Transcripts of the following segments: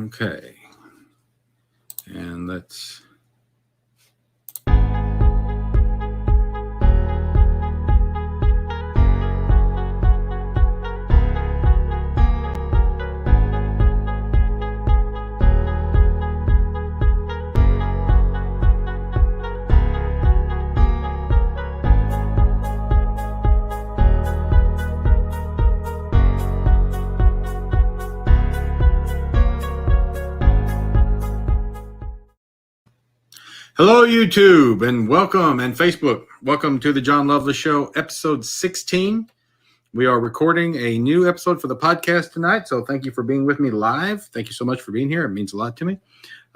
Okay. And let's... Hello, YouTube, and welcome, and Facebook. Welcome to the Jon Loveless Show, episode 16. We are recording a new episode for the podcast tonight, so thank you for being with me live. Thank you so much for being here. It means a lot to me.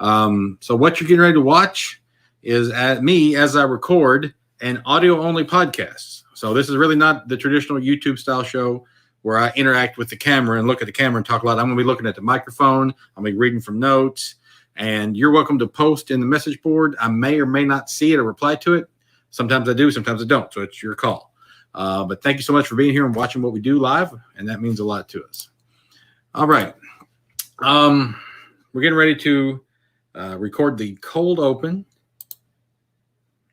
So what you're getting ready to watch is at me as I record an audio-only podcast. So this is really not the traditional YouTube-style show where I interact with the camera and look at the camera and talk a lot. I'm going to be looking at the microphone. I'm going to be reading from notes. And you're welcome to post in the message board. I may or may not see it or reply to it. Sometimes I do, sometimes I don't. So it's your call. But thank you so much for being here and watching what we do live. And that means a lot to us. All right. We're getting ready to record the cold open.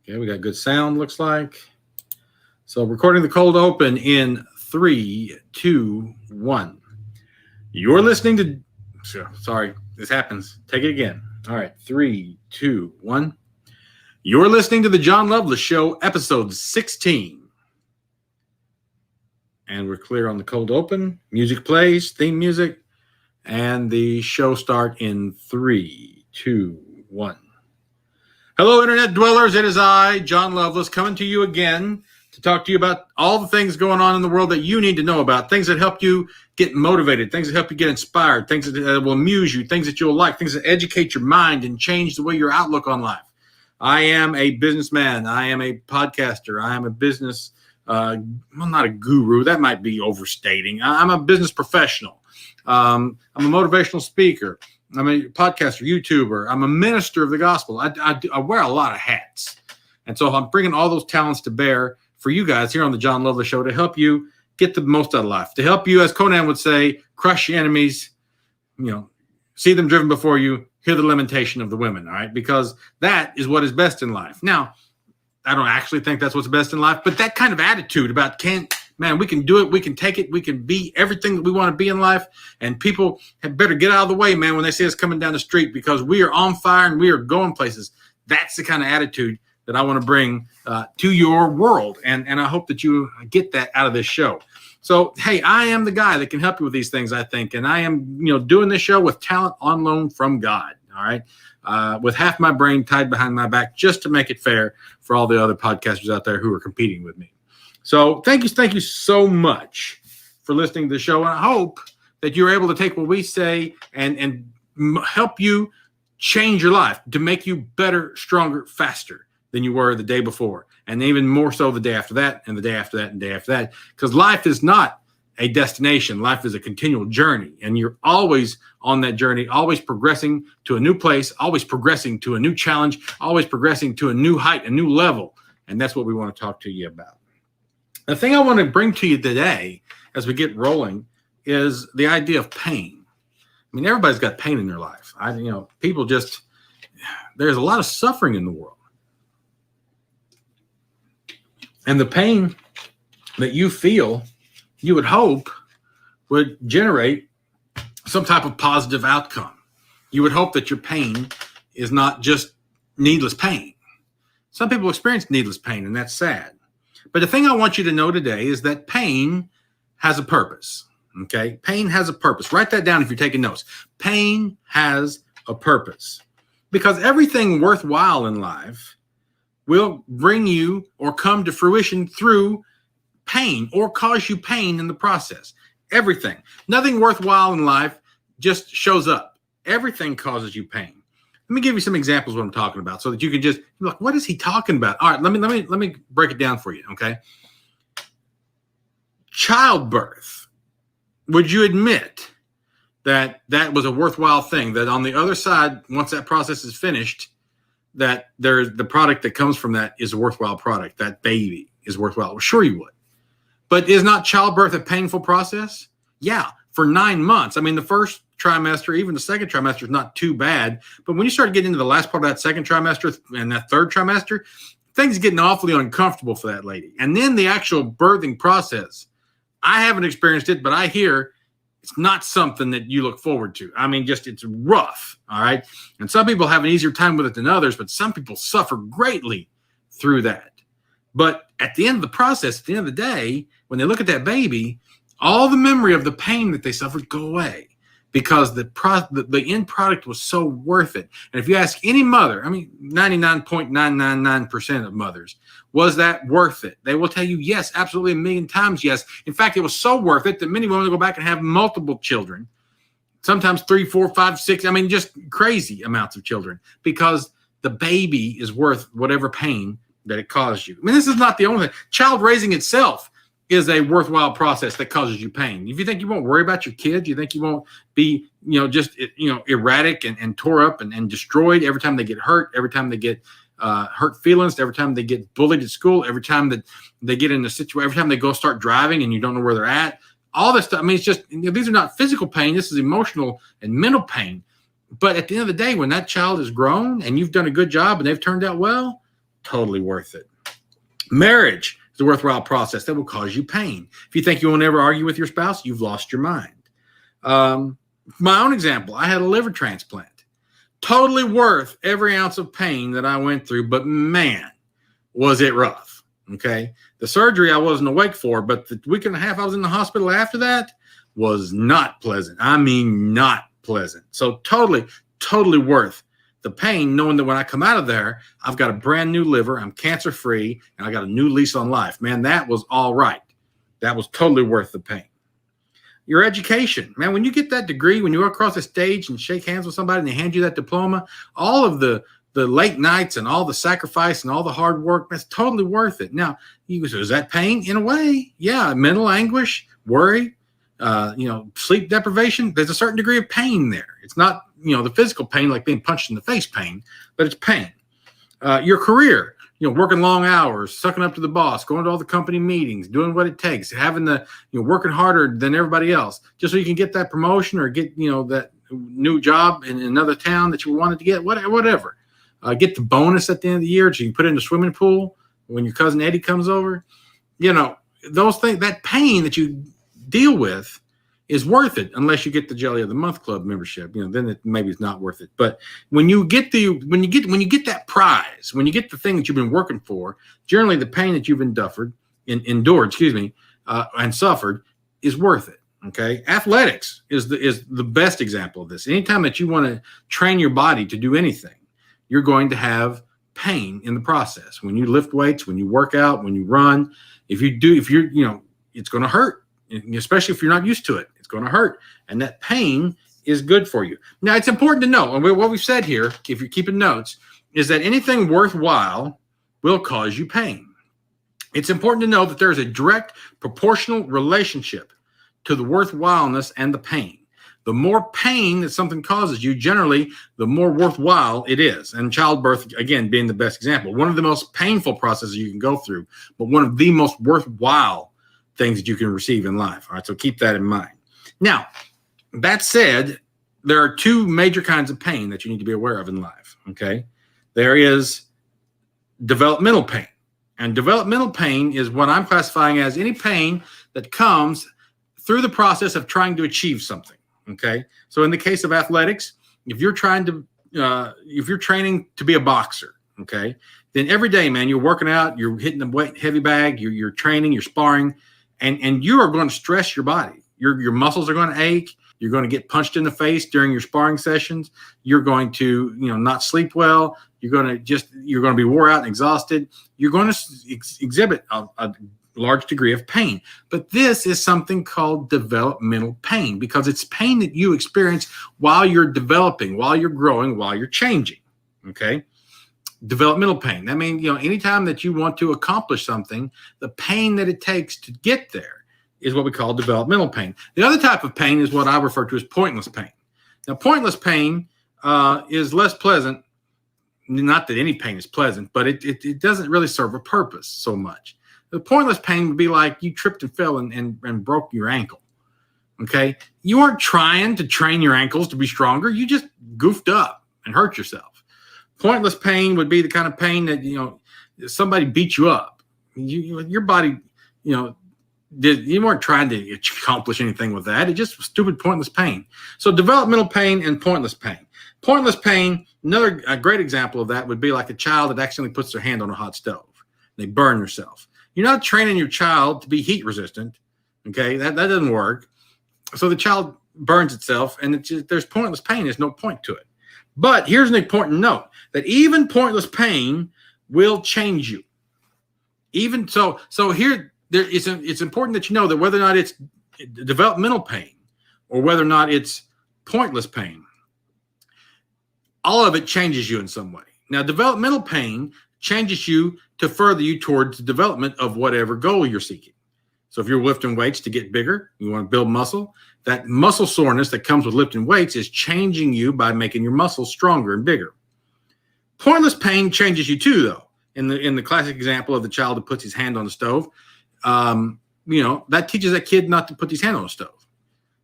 Okay, we got good sound, looks like. So recording the cold open in 3, 2, 1. You're listening to... Sorry, this happens. Take it again. All right, 3, 2, 1. You're listening to the Jon Loveless Show, episode 16. And we're clear on the cold open. Music plays, theme music, and the show start in 3, 2, 1. Hello, Internet dwellers. It is I, Jon Loveless, coming to you again to talk to you about all the things going on in the world that you need to know about, things that help you get motivated, things that help you get inspired, things that will amuse you, things that you'll like, things that educate your mind and change the way your outlook on life. I am a businessman. I am a podcaster. I am a business, well, not a guru. That might be overstating. I'm a business professional. I'm a motivational speaker. I'm a podcaster, YouTuber. I'm a minister of the gospel. I wear a lot of hats. And so I'm bringing all those talents to bear for you guys here on the Jon Loveless Show to help you get the most out of life, to help you, as Conan would say, crush your enemies, see them driven before you, hear the lamentation of the women, all right? Because that is what is best in life. Now, I don't actually think that's what's best in life, but that kind of attitude about, we can do it, we can take it, we can be everything that we want to be in life, and people had better get out of the way, man, when they see us coming down the street because we are on fire and we are going places. That's the kind of attitude that I want to bring to your world. And I hope that you get that out of this show. So, hey, I am the guy that can help you with these things, I think. And I am, doing this show with talent on loan from God, all right? With half my brain tied behind my back just to make it fair for all the other podcasters out there who are competing with me. So thank you so much for listening to the show. And I hope that you're able to take what we say and help you change your life to make you better, stronger, faster than you were the day before, and even more so the day after that, and the day after that, and the day after that, because life is not a destination. Life is a continual journey, and you're always on that journey, always progressing to a new place, always progressing to a new challenge, always progressing to a new height, a new level, and that's what we want to talk to you about. The thing I want to bring to you today as we get rolling is the idea of pain. I mean, everybody's got pain in their life. People just, there's a lot of suffering in the world. And the pain that you feel, you would hope, would generate some type of positive outcome. You would hope that your pain is not just needless pain. Some people experience needless pain, and that's sad. But the thing I want you to know today is that pain has a purpose, okay? Pain has a purpose. Write that down if you're taking notes. Pain has a purpose. Because everything worthwhile in life will bring you or come to fruition through pain or cause you pain in the process. Everything. Nothing worthwhile in life just shows up. Everything causes you pain. Let me give you some examples of what I'm talking about so that you can just be like, what is he talking about? All right, let me break it down for you, okay? Childbirth. Would you admit that that was a worthwhile thing, that on the other side, once that process is finished, that there's the product that comes from that is a worthwhile product. That baby is worthwhile. Well, sure you would. But is not childbirth a painful process? Yeah, for 9 months. I mean, the first trimester, even the second trimester is not too bad. But when you start getting into the last part of that second trimester and that third trimester, things are getting awfully uncomfortable for that lady. And then the actual birthing process, I haven't experienced it, but I hear it's not something that you look forward to. I mean, just it's rough, all right? And some people have an easier time with it than others, but some people suffer greatly through that. But at the end of the process, at the end of the day, when they look at that baby, all the memory of the pain that they suffered go away because the end product was so worth it. And if you ask any mother, I mean, 99.999% of mothers, was that worth it? They will tell you yes, absolutely, a million times yes. In fact, it was so worth it that many women go back and have multiple children, sometimes 3, 4, 5, 6. I mean, just crazy amounts of children because the baby is worth whatever pain that it caused you. I mean, this is not the only thing. Child raising itself is a worthwhile process that causes you pain. If you think you won't worry about your kids, you think you won't be, just, erratic and tore up and destroyed every time they get hurt, every time they get hurt feelings, every time they get bullied at school, every time that they get in a situation, every time they go start driving and you don't know where they're at, all this stuff. I mean, it's just, these are not physical pain. This is emotional and mental pain. But at the end of the day, when that child is grown and you've done a good job and they've turned out well, totally worth it. Marriage is a worthwhile process that will cause you pain. If you think you won't ever argue with your spouse, you've lost your mind. My own example, I had a liver transplant. Totally worth every ounce of pain that I went through, but man, was it rough. Okay. The surgery I wasn't awake for, but the week and a half I was in the hospital after that was not pleasant. I mean, not pleasant. So totally worth the pain, knowing that when I come out of there, I've got a brand new liver, I'm cancer free, and I got a new lease on life. Man, that was all right. That was totally worth the pain. Your education, man, when you get that degree, when you go across the stage and shake hands with somebody and they hand you that diploma, all of the late nights and all the sacrifice and all the hard work, that's totally worth it. Now, you say, is that pain? In a way, yeah. Mental anguish, worry, sleep deprivation, there's a certain degree of pain there. It's not, the physical pain like being punched in the face pain, but it's pain. Your career, working long hours, sucking up to the boss, going to all the company meetings, doing what it takes, having working harder than everybody else, just so you can get that promotion or get, that new job in another town that you wanted to get, whatever. Get the bonus at the end of the year so you can put it in the swimming pool when your cousin Eddie comes over. Those things, that pain that you deal with is worth it unless you get the Jelly of the Month Club membership. Then it maybe it's not worth it. But when you get that prize, when you get the thing that you've been working for, generally the pain that you've endured, and suffered is worth it. Okay, athletics is the best example of this. Anytime that you want to train your body to do anything, you're going to have pain in the process. When you lift weights, when you work out, when you run, it's going to hurt. Especially if you're not used to it, it's going to hurt. And that pain is good for you. Now, it's important to know, and what we've said here, if you're keeping notes, is that anything worthwhile will cause you pain. It's important to know that there is a direct proportional relationship to the worthwhileness and the pain. The more pain that something causes you, generally, the more worthwhile it is. And childbirth, again, being the best example. One of the most painful processes you can go through, but one of the most worthwhile things that you can receive in life. All right, so keep that in mind. Now, that said, there are two major kinds of pain that you need to be aware of in life. Okay, there is developmental pain, and developmental pain is what I'm classifying as any pain that comes through the process of trying to achieve something. Okay, so in the case of athletics, if you're training to be a boxer, okay, then every day, man, you're working out, you're hitting the heavy bag, you're training, you're sparring. And you are going to stress your body. Your muscles are going to ache. You're going to get punched in the face during your sparring sessions. You're going to, not sleep well. You're going to be wore out and exhausted. You're going to exhibit a large degree of pain. But this is something called developmental pain because it's pain that you experience while you're developing, while you're growing, while you're changing. Okay. Developmental pain. That means, anytime that you want to accomplish something, the pain that it takes to get there is what we call developmental pain. The other type of pain is what I refer to as pointless pain. Now, pointless pain is less pleasant. Not that any pain is pleasant, but it doesn't really serve a purpose so much. The pointless pain would be like you tripped and fell and broke your ankle. Okay. You aren't trying to train your ankles to be stronger. You just goofed up and hurt yourself. Pointless pain would be the kind of pain that, somebody beat you up. Your body, you weren't trying to accomplish anything with that. It just was stupid, pointless pain. So developmental pain and pointless pain. Pointless pain, a great example of that would be like a child that accidentally puts their hand on a hot stove. They burn themselves. You're not training your child to be heat resistant. Okay, that doesn't work. So the child burns itself, and there's pointless pain. There's no point to it. But here's an important note, that even pointless pain will change you. Even so here, it's important that you know that whether or not it's developmental pain or whether or not it's pointless pain, all of it changes you in some way. Now, developmental pain changes you to further you towards the development of whatever goal you're seeking. So if you're lifting weights to get bigger, you want to build muscle, that muscle soreness that comes with lifting weights is changing you by making your muscles stronger and bigger. Pointless pain changes you too, though. In the classic example of the child that puts his hand on the stove, that teaches that kid not to put his hand on the stove.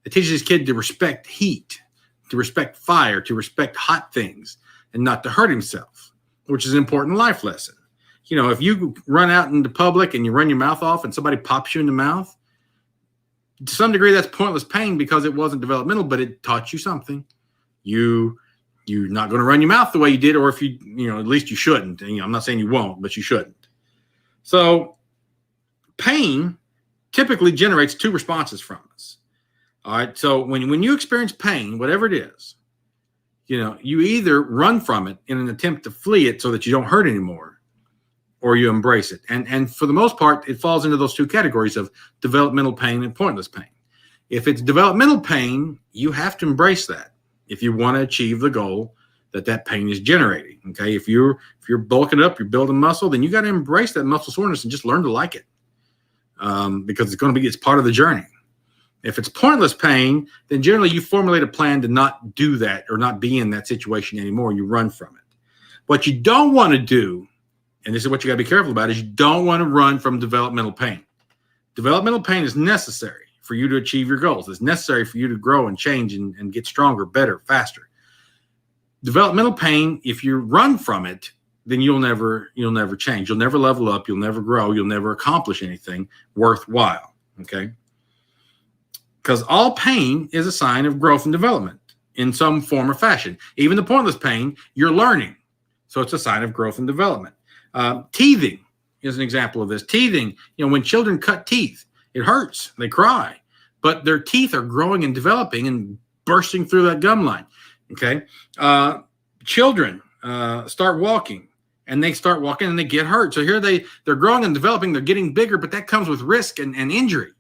It teaches his kid to respect heat, to respect fire, to respect hot things, and not to hurt himself, which is an important life lesson. If you run out into public and you run your mouth off and somebody pops you in the mouth, to some degree that's pointless pain because it wasn't developmental, but it taught you something. You're not going to run your mouth the way you did, or if at least you shouldn't. I'm not saying you won't, but you shouldn't. So pain typically generates two responses from us. All right. So when you experience pain, whatever it is, you either run from it in an attempt to flee it so that you don't hurt anymore, or you embrace it. And for the most part, it falls into those two categories of developmental pain and pointless pain. If it's developmental pain, you have to embrace that if you want to achieve the goal that pain is generating. Okay. If you're bulking up, you're building muscle, then you got to embrace that muscle soreness and just learn to like it. Because it's part of the journey. If it's pointless pain, then generally you formulate a plan to not do that or not be in that situation anymore. You run from it. What you don't want to do, and this is what you got to be careful about, is you don't want to run from developmental pain. Developmental pain is necessary for you to achieve your goals. It's necessary for you to grow and change and get stronger, better, faster. Developmental pain, if you run from it, then you'll never change. You'll never level up. You'll never grow. You'll never accomplish anything worthwhile. Okay? Because all pain is a sign of growth and development in some form or fashion. Even the pointless pain, you're learning. So it's a sign of growth and development. Teething is an example of this. Teething, when children cut teeth, it hurts. They cry. But their teeth are growing and developing and bursting through that gum line. Okay? Children start walking. And they start walking and they get hurt. So here they're growing and developing. They're getting bigger, but that comes with risk and injury.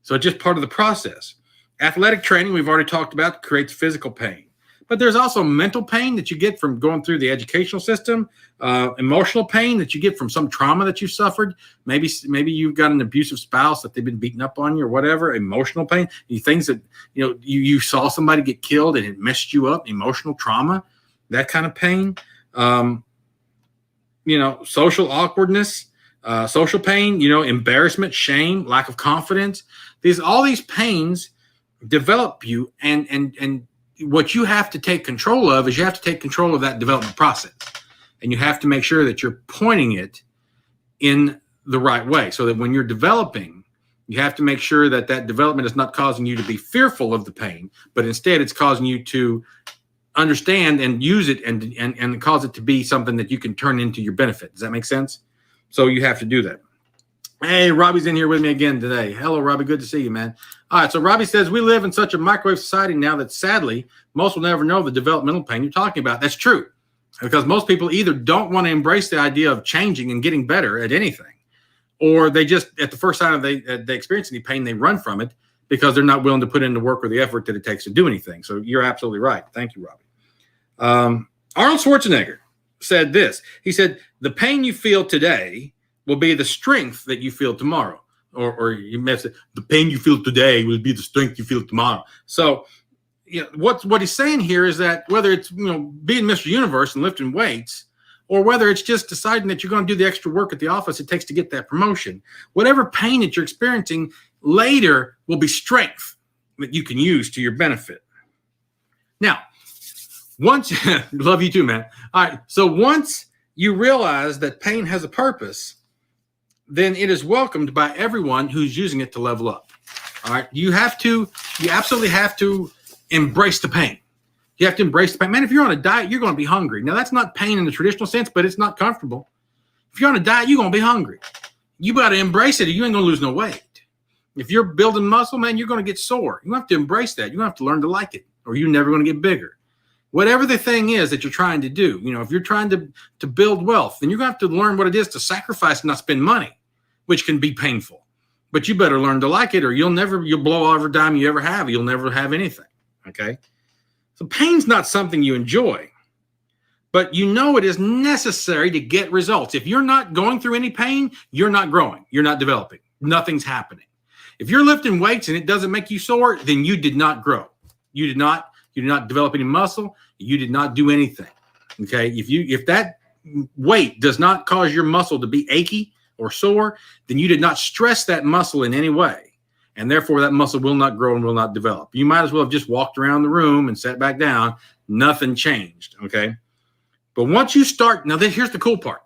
So it's just part of the process. Athletic training, we've already talked about, creates physical pain. But there's also mental pain that you get from going through the educational system, emotional pain that you get from some trauma that you've suffered. Maybe you've got an abusive spouse that they've been beating up on you or whatever. Emotional pain, things that you saw somebody get killed and it messed you up. Emotional trauma, that kind of pain. Social awkwardness, social pain, embarrassment, shame, lack of confidence. All these pains develop you, and what you have to take control of is you have to take control of that development process, and you have to make sure that you're pointing it in the right way, so that when you're developing, you have to make sure that development is not causing you to be fearful of the pain, but instead it's causing you to understand and use it and cause it to be something that you can turn into your benefit. Does that make sense? So you have to do that. Hey, Robbie's in here with me again today. Hello, Robbie. Good to see you, man. All right. So Robbie says, we live in such a microwave society now that sadly, most will never know the developmental pain you're talking about. That's true. Because most people either don't want to embrace the idea of changing and getting better at anything, or they just, at the first time they experience any pain, they run from it because they're not willing to put in the work or the effort that it takes to do anything. So you're absolutely right. Thank you, Robbie. Arnold Schwarzenegger said this. He said, the pain you feel today will be the strength that you feel tomorrow. Or you may say, the pain you feel today will be the strength you feel tomorrow. So what he's saying here is that whether it's being Mr. Universe and lifting weights, or whether it's just deciding that you're going to do the extra work at the office it takes to get that promotion, whatever pain that you're experiencing later will be strength. that you can use to your benefit. Now, once, love you too, man. All right. So once you realize that pain has a purpose, then it is welcomed by everyone who's using it to level up. All right. You absolutely have to embrace the pain. You have to embrace the pain. Man, if you're on a diet, you're going to be hungry. Now, that's not pain in the traditional sense, but it's not comfortable. If you're on a diet, you're going to be hungry. You got to embrace it or you ain't going to lose no weight. If you're building muscle, man, you're going to get sore. You have to embrace that. You have to learn to like it or you're never going to get bigger. Whatever the thing is that you're trying to do, if you're trying to build wealth, then you're going to have to learn what it is to sacrifice and not spend money, which can be painful. But you better learn to like it or you'll blow every dime you ever have. You'll never have anything, okay? So pain's not something you enjoy, but it is necessary to get results. If you're not going through any pain, you're not growing. You're not developing. Nothing's happening. If you're lifting weights and it doesn't make you sore, then you did not grow. You did not develop any muscle. You did not do anything. Okay. If that weight does not cause your muscle to be achy or sore, then you did not stress that muscle in any way. And therefore that muscle will not grow and will not develop. You might as well have just walked around the room and sat back down. Nothing changed. Okay. But once you start, here's the cool part.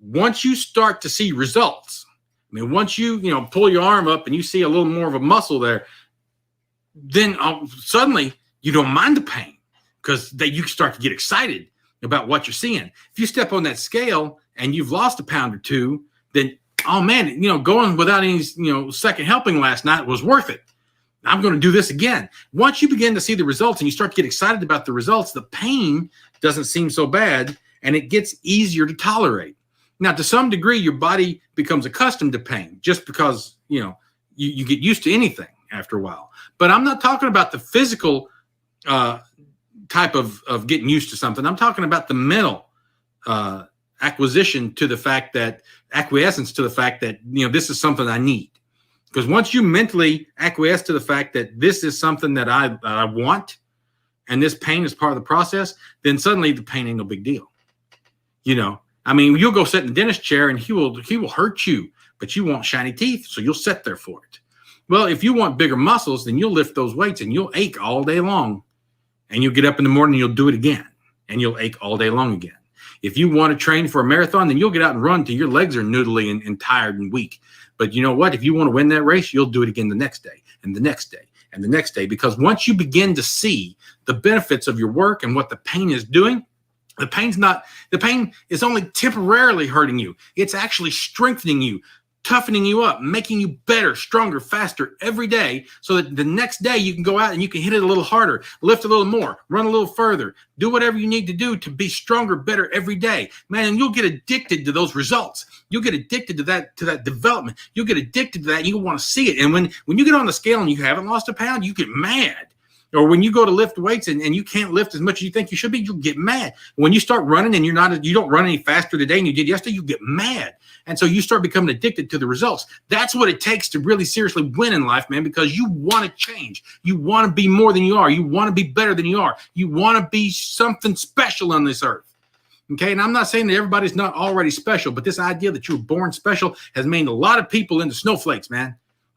Once you start to see results, once you pull your arm up and you see a little more of a muscle there, then suddenly you don't mind the pain because you start to get excited about what you're seeing. If you step on that scale and you've lost a pound or two, then, oh man, going without any, second helping last night was worth it. I'm going to do this again. Once you begin to see the results and you start to get excited about the results, the pain doesn't seem so bad and it gets easier to tolerate. Now, to some degree, your body becomes accustomed to pain just because, you get used to anything after a while. But I'm not talking about the physical type of getting used to something. I'm talking about the mental acquiescence to the fact that this is something I need. Because once you mentally acquiesce to the fact that this is something that I want, and this pain is part of the process, then suddenly the pain ain't no big deal. You'll go sit in the dentist chair and he will hurt you, but you want shiny teeth, so you'll sit there for it. Well, if you want bigger muscles, then you'll lift those weights and you'll ache all day long. And you'll get up in the morning and you'll do it again. And you'll ache all day long again. If you want to train for a marathon, then you'll get out and run till your legs are noodly and tired and weak. But you know what? If you want to win that race, you'll do it again the next day and the next day and the next day. Because once you begin to see the benefits of your work and what the pain is doing, the pain is only temporarily hurting you. It's actually strengthening you, toughening you up, making you better, stronger, faster every day so that the next day you can go out and you can hit it a little harder, lift a little more, run a little further, do whatever you need to do to be stronger, better every day. Man, you'll get addicted to those results. You'll get addicted to that development. You'll get addicted to that and you want to see it. And when you get on the scale and you haven't lost a pound, you get mad. Or when you go to lift weights and you can't lift as much as you think you should be, you'll get mad. When you start running and you don't run any faster today than you did yesterday, you get mad. And so you start becoming addicted to the results. That's what it takes to really seriously win in life, man, because you want to change. You want to be more than you are. You want to be better than you are. You want to be something special on this earth. Okay, and I'm not saying that everybody's not already special, but this idea that you were born special has made a lot of people into snowflakes, man.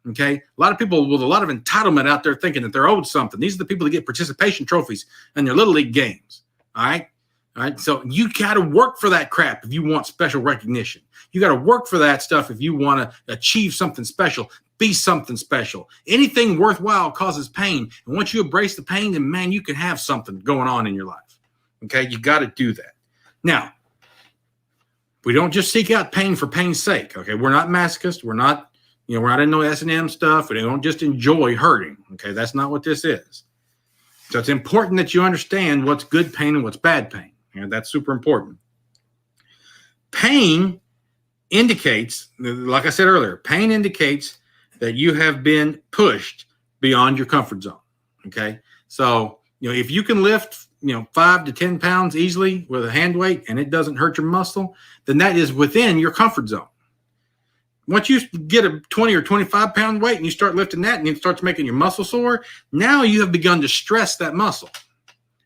Okay, a lot of people with a lot of entitlement out there thinking that they're owed something. These are the people that get participation trophies in their little league games. All right. So you got to work for that crap if you want special recognition. You got to work for that stuff if you want to achieve something special, be something special. Anything worthwhile causes pain, and once you embrace the pain, then man, you can have something going on in your life. Okay, you got to do that. Now, we don't just seek out pain for pain's sake. Okay, we're not masochists. We're not in no S&M stuff. We don't just enjoy hurting. Okay, that's not what this is. So it's important that you understand what's good pain and what's bad pain. That's super important. Pain indicates, like I said earlier, pain indicates that you have been pushed beyond your comfort zone. Okay, so if you can lift 5 to 10 pounds easily with a hand weight and it doesn't hurt your muscle, then that is within your comfort zone. Once you get a 20 or 25 pound weight and you start lifting that and it starts making your muscle sore, now you have begun to stress that muscle.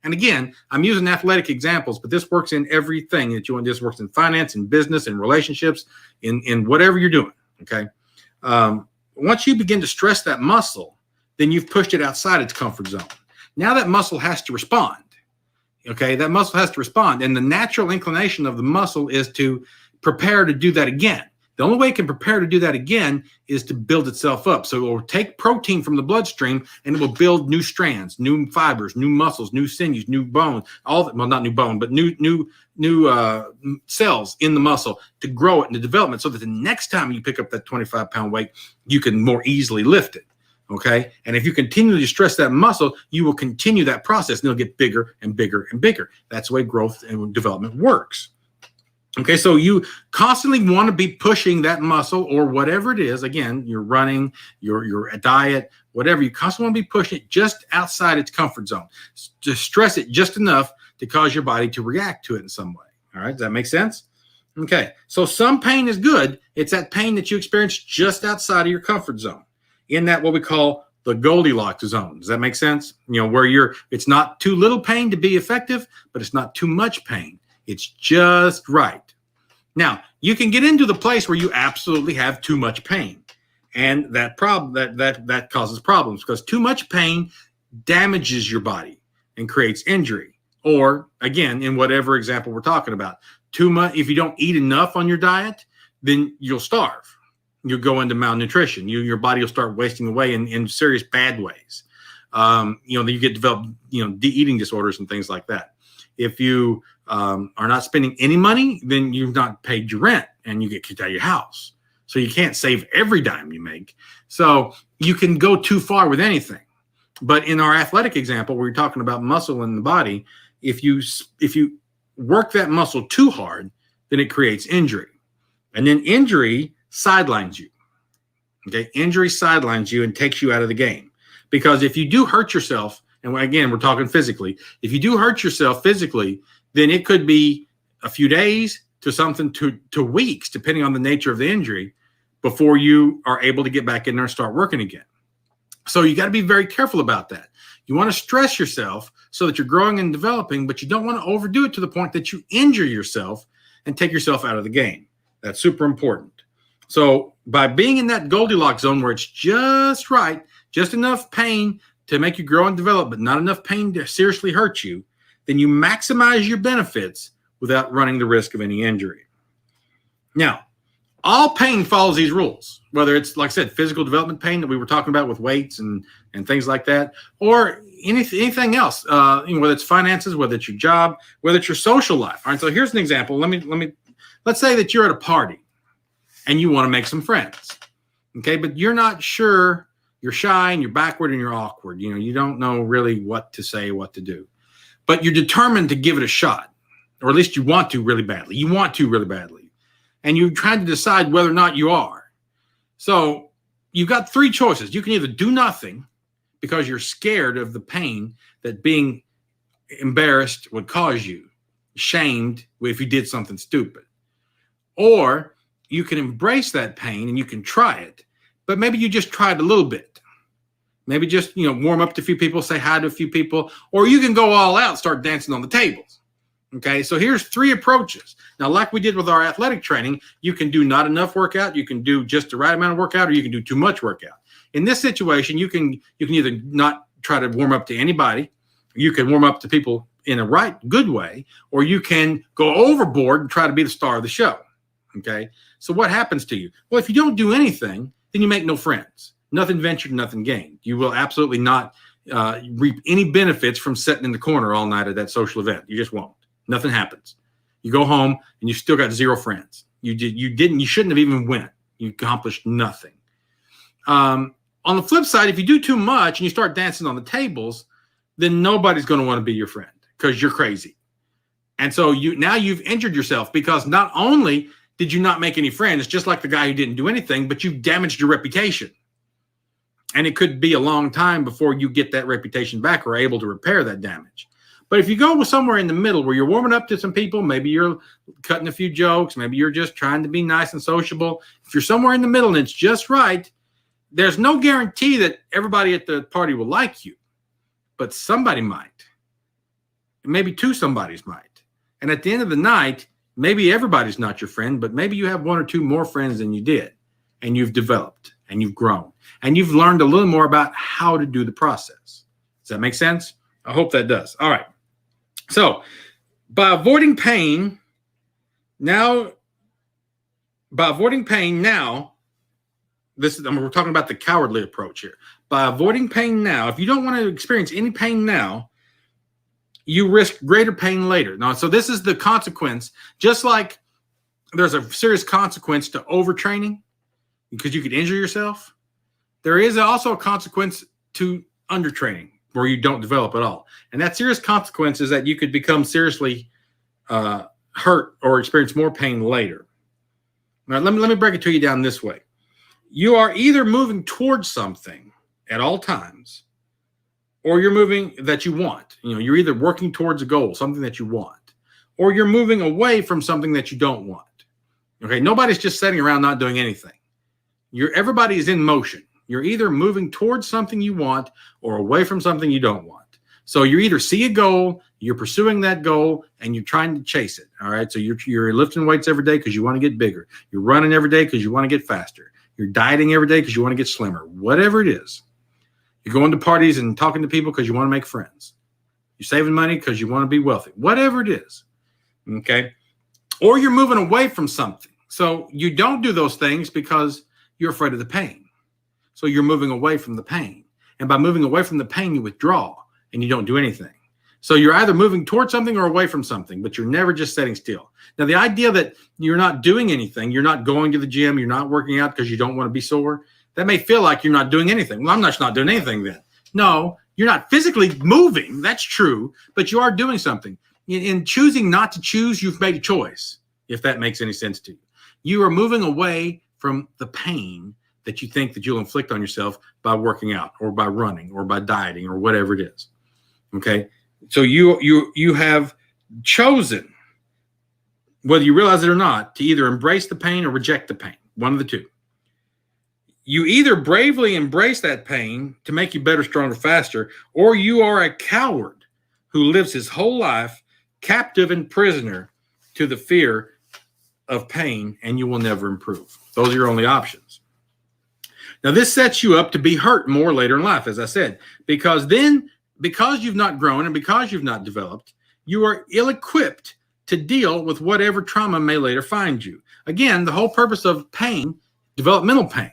And again, I'm using athletic examples, but this works in everything that you want. This works in finance, in business, in relationships, in whatever you're doing. Okay. Once you begin to stress that muscle, then you've pushed it outside its comfort zone. Now that muscle has to respond. Okay, that muscle has to respond. And the natural inclination of the muscle is to prepare to do that again. The only way it can prepare to do that again is to build itself up. So it will take protein from the bloodstream and it will build new strands, new fibers, new muscles, new sinews, new bone, well, not new bone, but new cells in the muscle to grow it and to development so that the next time you pick up that 25-pound weight, you can more easily lift it. Okay. And if you continually stress that muscle, you will continue that process and it'll get bigger and bigger and bigger. That's the way growth and development works. Okay, so you constantly want to be pushing that muscle or whatever it is. Again, you're running, your diet, whatever. You constantly want to be pushing it just outside its comfort zone. Just stress it just enough to cause your body to react to it in some way. All right, does that make sense? Okay, so some pain is good. It's that pain that you experience just outside of your comfort zone, in that what we call the Goldilocks zone. Does that make sense? You know, where it's not too little pain to be effective, but it's not too much pain. It's just right. Now, you can get into the place where you absolutely have too much pain. And that causes problems because too much pain damages your body and creates injury. Or again, in whatever example we're talking about, too much, if you don't eat enough on your diet, then you'll starve. You'll go into malnutrition. Your body will start wasting away in serious bad ways. Then you get developed, eating disorders and things like that. If you are not spending any money, then you've not paid your rent and you get kicked out of your house. So you can't save every dime you make. So you can go too far with anything. But in our athletic example, where you're talking about muscle in the body, if you work that muscle too hard, then it creates injury. And then injury sidelines you. Okay, injury sidelines you and takes you out of the game. Because if you do hurt yourself, and again, we're talking physically. If you do hurt yourself physically, then it could be a few days to something to weeks, depending on the nature of the injury, before you are able to get back in there and start working again. So you got to be very careful about that. You want to stress yourself so that you're growing and developing, but you don't want to overdo it to the point that you injure yourself and take yourself out of the game. That's super important. So by being in that Goldilocks zone where it's just right, just enough pain to make you grow and develop, but not enough pain to seriously hurt you, then you maximize your benefits without running the risk of any injury. Now, all pain follows these rules, whether it's, like I said, physical development pain that we were talking about with weights and things like that, or anything else, whether it's finances, whether it's your job, whether it's your social life. All right, so here's an example. Let's say that you're at a party and you want to make some friends, okay, but you're not sure. You're shy and you're backward and you're awkward. You don't know really what to say, what to do, but you're determined to give it a shot, or at least you want to really badly. And you're trying to decide whether or not you are. So you've got three choices. You can either do nothing because you're scared of the pain that being embarrassed would cause you, shamed if you did something stupid, or you can embrace that pain and you can try it. But maybe you just try it a little bit. Maybe just, warm up to a few people, say hi to a few people, or you can go all out, start dancing on the tables. Okay, so here's three approaches. Now, like we did with our athletic training, you can do not enough workout, you can do just the right amount of workout, or you can do too much workout. In this situation, you can either not try to warm up to anybody, you can warm up to people in a good way, or you can go overboard and try to be the star of the show. Okay, so what happens to you? Well, if you don't do anything, then you make no friends. Nothing ventured, nothing gained. You will absolutely not reap any benefits from sitting in the corner all night at that social event. You just won't. Nothing happens. You go home and you still got zero friends. You shouldn't have even went. You accomplished nothing. On the flip side, if you do too much and you start dancing on the tables, then nobody's going to want to be your friend because you're crazy. And so you've injured yourself because not only did you not make any friends, just like the guy who didn't do anything, but you've damaged your reputation. And it could be a long time before you get that reputation back or are able to repair that damage. But if you go with somewhere in the middle where you're warming up to some people, maybe you're cutting a few jokes, maybe you're just trying to be nice and sociable. If you're somewhere in the middle and it's just right, there's no guarantee that everybody at the party will like you, but somebody might. Maybe two somebodies might. And at the end of the night, maybe everybody's not your friend, but maybe you have one or two more friends than you did, and you've developed and you've grown and you've learned a little more about how to do the process. Does that make sense? I hope that does. All right. So by avoiding pain now, we're talking about the cowardly approach here. By avoiding pain now, if you don't want to experience any pain now, you risk greater pain later. Now, so this is the consequence. Just like there's a serious consequence to overtraining because you could injure yourself, there is also a consequence to undertraining where you don't develop at all. And that serious consequence is that you could become seriously hurt or experience more pain later. Now, let me break it to you down this way. You are either moving towards something at all times, or you're moving that you want. You're either working towards a goal, something that you want, or you're moving away from something that you don't want. Okay, nobody's just sitting around not doing anything. Everybody is in motion. You're either moving towards something you want or away from something you don't want. So you either see a goal, you're pursuing that goal, and you're trying to chase it. All right, so you're lifting weights every day because you want to get bigger. You're running every day because you want to get faster. You're dieting every day because you want to get slimmer. Whatever it is. You're going to parties and talking to people because you want to make friends. You're saving money because you want to be wealthy. Whatever it is. Okay? Or you're moving away from something. So you don't do those things because you're afraid of the pain. So you're moving away from the pain. And by moving away from the pain, you withdraw and you don't do anything. So you're either moving towards something or away from something, but you're never just sitting still. Now, the idea that you're not doing anything, you're not going to the gym, you're not working out because you don't want to be sore, that may feel like you're not doing anything. Well, I'm not doing anything then. No, you're not physically moving. That's true, but you are doing something. In choosing not to choose, you've made a choice, if that makes any sense to you. You are moving away from the pain that you think that you'll inflict on yourself by working out or by running or by dieting or whatever it is. Okay? So you have chosen, whether you realize it or not, to either embrace the pain or reject the pain. One of the two. You either bravely embrace that pain to make you better, stronger, faster, or you are a coward who lives his whole life captive and prisoner to the fear of pain, and you will never improve. Those are your only options. Now, this sets you up to be hurt more later in life, as I said, because you've not grown and because you've not developed, you are ill-equipped to deal with whatever trauma may later find you. Again, the whole purpose of pain, developmental pain,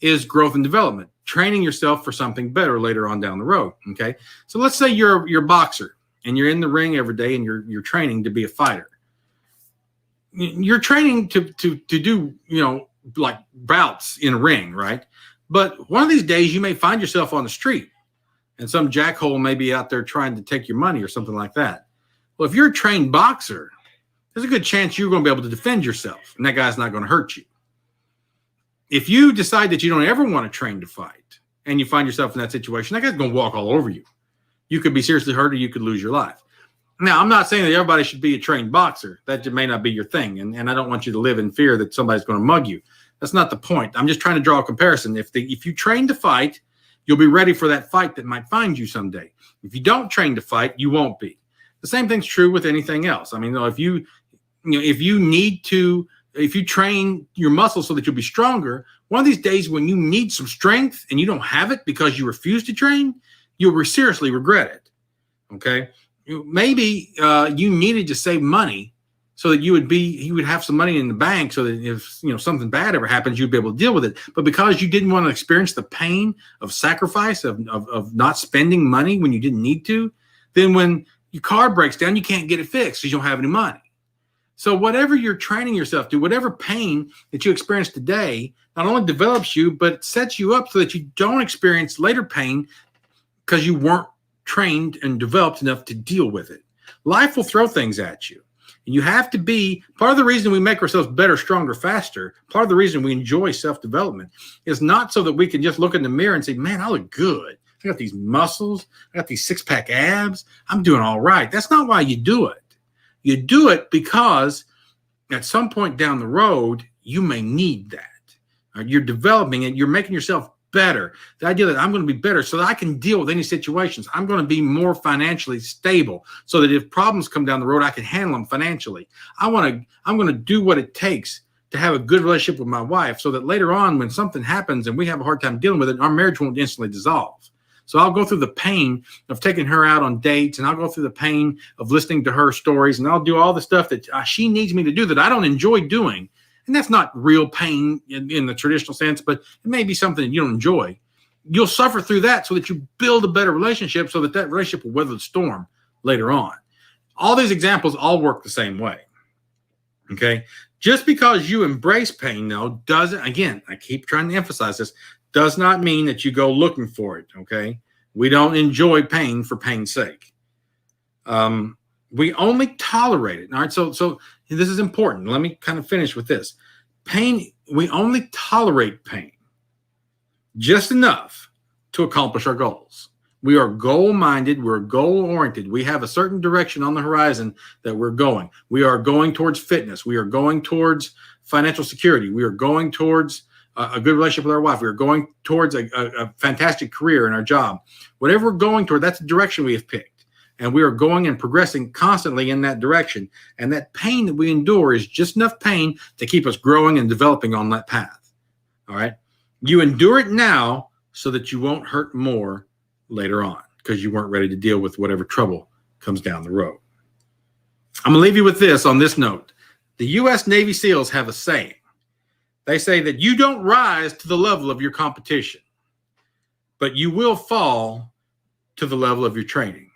is growth and development, training yourself for something better later on down the road. Okay, so let's say you're a boxer and you're in the ring every day and you're training to be a fighter. You're training to do like bouts in a ring, right? But one of these days you may find yourself on the street and some jackhole may be out there trying to take your money or something like that. Well, if you're a trained boxer, there's a good chance you're going to be able to defend yourself and that guy's not going to hurt you. If you decide that you don't ever want to train to fight and you find yourself in that situation, that guy's going to walk all over you. You could be seriously hurt or you could lose your life. Now, I'm not saying that everybody should be a trained boxer. That may not be your thing. And I don't want you to live in fear that somebody's going to mug you. That's not the point. I'm just trying to draw a comparison. If you train to fight, you'll be ready for that fight that might find you someday. If you don't train to fight, you won't be. The same thing's true with anything else. I mean, if you train your muscles so that you'll be stronger, one of these days when you need some strength and you don't have it because you refuse to train, you'll seriously regret it. Okay? Maybe you needed to save money so that you would have some money in the bank so that if something bad ever happens, you'd be able to deal with it. But because you didn't want to experience the pain of sacrifice, of not spending money when you didn't need to, then when your car breaks down, you can't get it fixed because you don't have any money. So whatever you're training yourself to, whatever pain that you experience today, not only develops you, but it sets you up so that you don't experience later pain because you weren't trained and developed enough to deal with it. Life will throw things at you. And you have to be, part of the reason we make ourselves better, stronger, faster, part of the reason we enjoy self-development is not so that we can just look in the mirror and say, man, I look good. I got these muscles. I got these six-pack abs. I'm doing all right. That's not why you do it. You do it because at some point down the road, you may need that. You're developing it. You're making yourself better. The idea that I'm going to be better so that I can deal with any situations. I'm going to be more financially stable so that if problems come down the road, I can handle them financially. I'm going to do what it takes to have a good relationship with my wife so that later on when something happens and we have a hard time dealing with it, our marriage won't instantly dissolve. So I'll go through the pain of taking her out on dates, and I'll go through the pain of listening to her stories, and I'll do all the stuff that she needs me to do that I don't enjoy doing. And that's not real pain in the traditional sense, but it may be something that you don't enjoy. You'll suffer through that so that you build a better relationship so that that relationship will weather the storm later on. All these examples all work the same way. Okay? Just because you embrace pain, though, doesn't, again, I keep trying to emphasize this, does not mean that you go looking for it, okay? We don't enjoy pain for pain's sake. We only tolerate it. All right, so this is important. Let me kind of finish with this. Pain, we only tolerate pain just enough to accomplish our goals. We are goal-minded. We're goal-oriented. We have a certain direction on the horizon that we're going. We are going towards fitness. We are going towards financial security. We are going towards a good relationship with our wife. We are going towards a fantastic career in our job. Whatever we're going toward, that's the direction we have picked. And we are going and progressing constantly in that direction. And that pain that we endure is just enough pain to keep us growing and developing on that path. All right? You endure it now so that you won't hurt more later on because you weren't ready to deal with whatever trouble comes down the road. I'm going to leave you with this on this note. The U.S. Navy SEALs have a saying. They say that you don't rise to the level of your competition, but you will fall to the level of your training.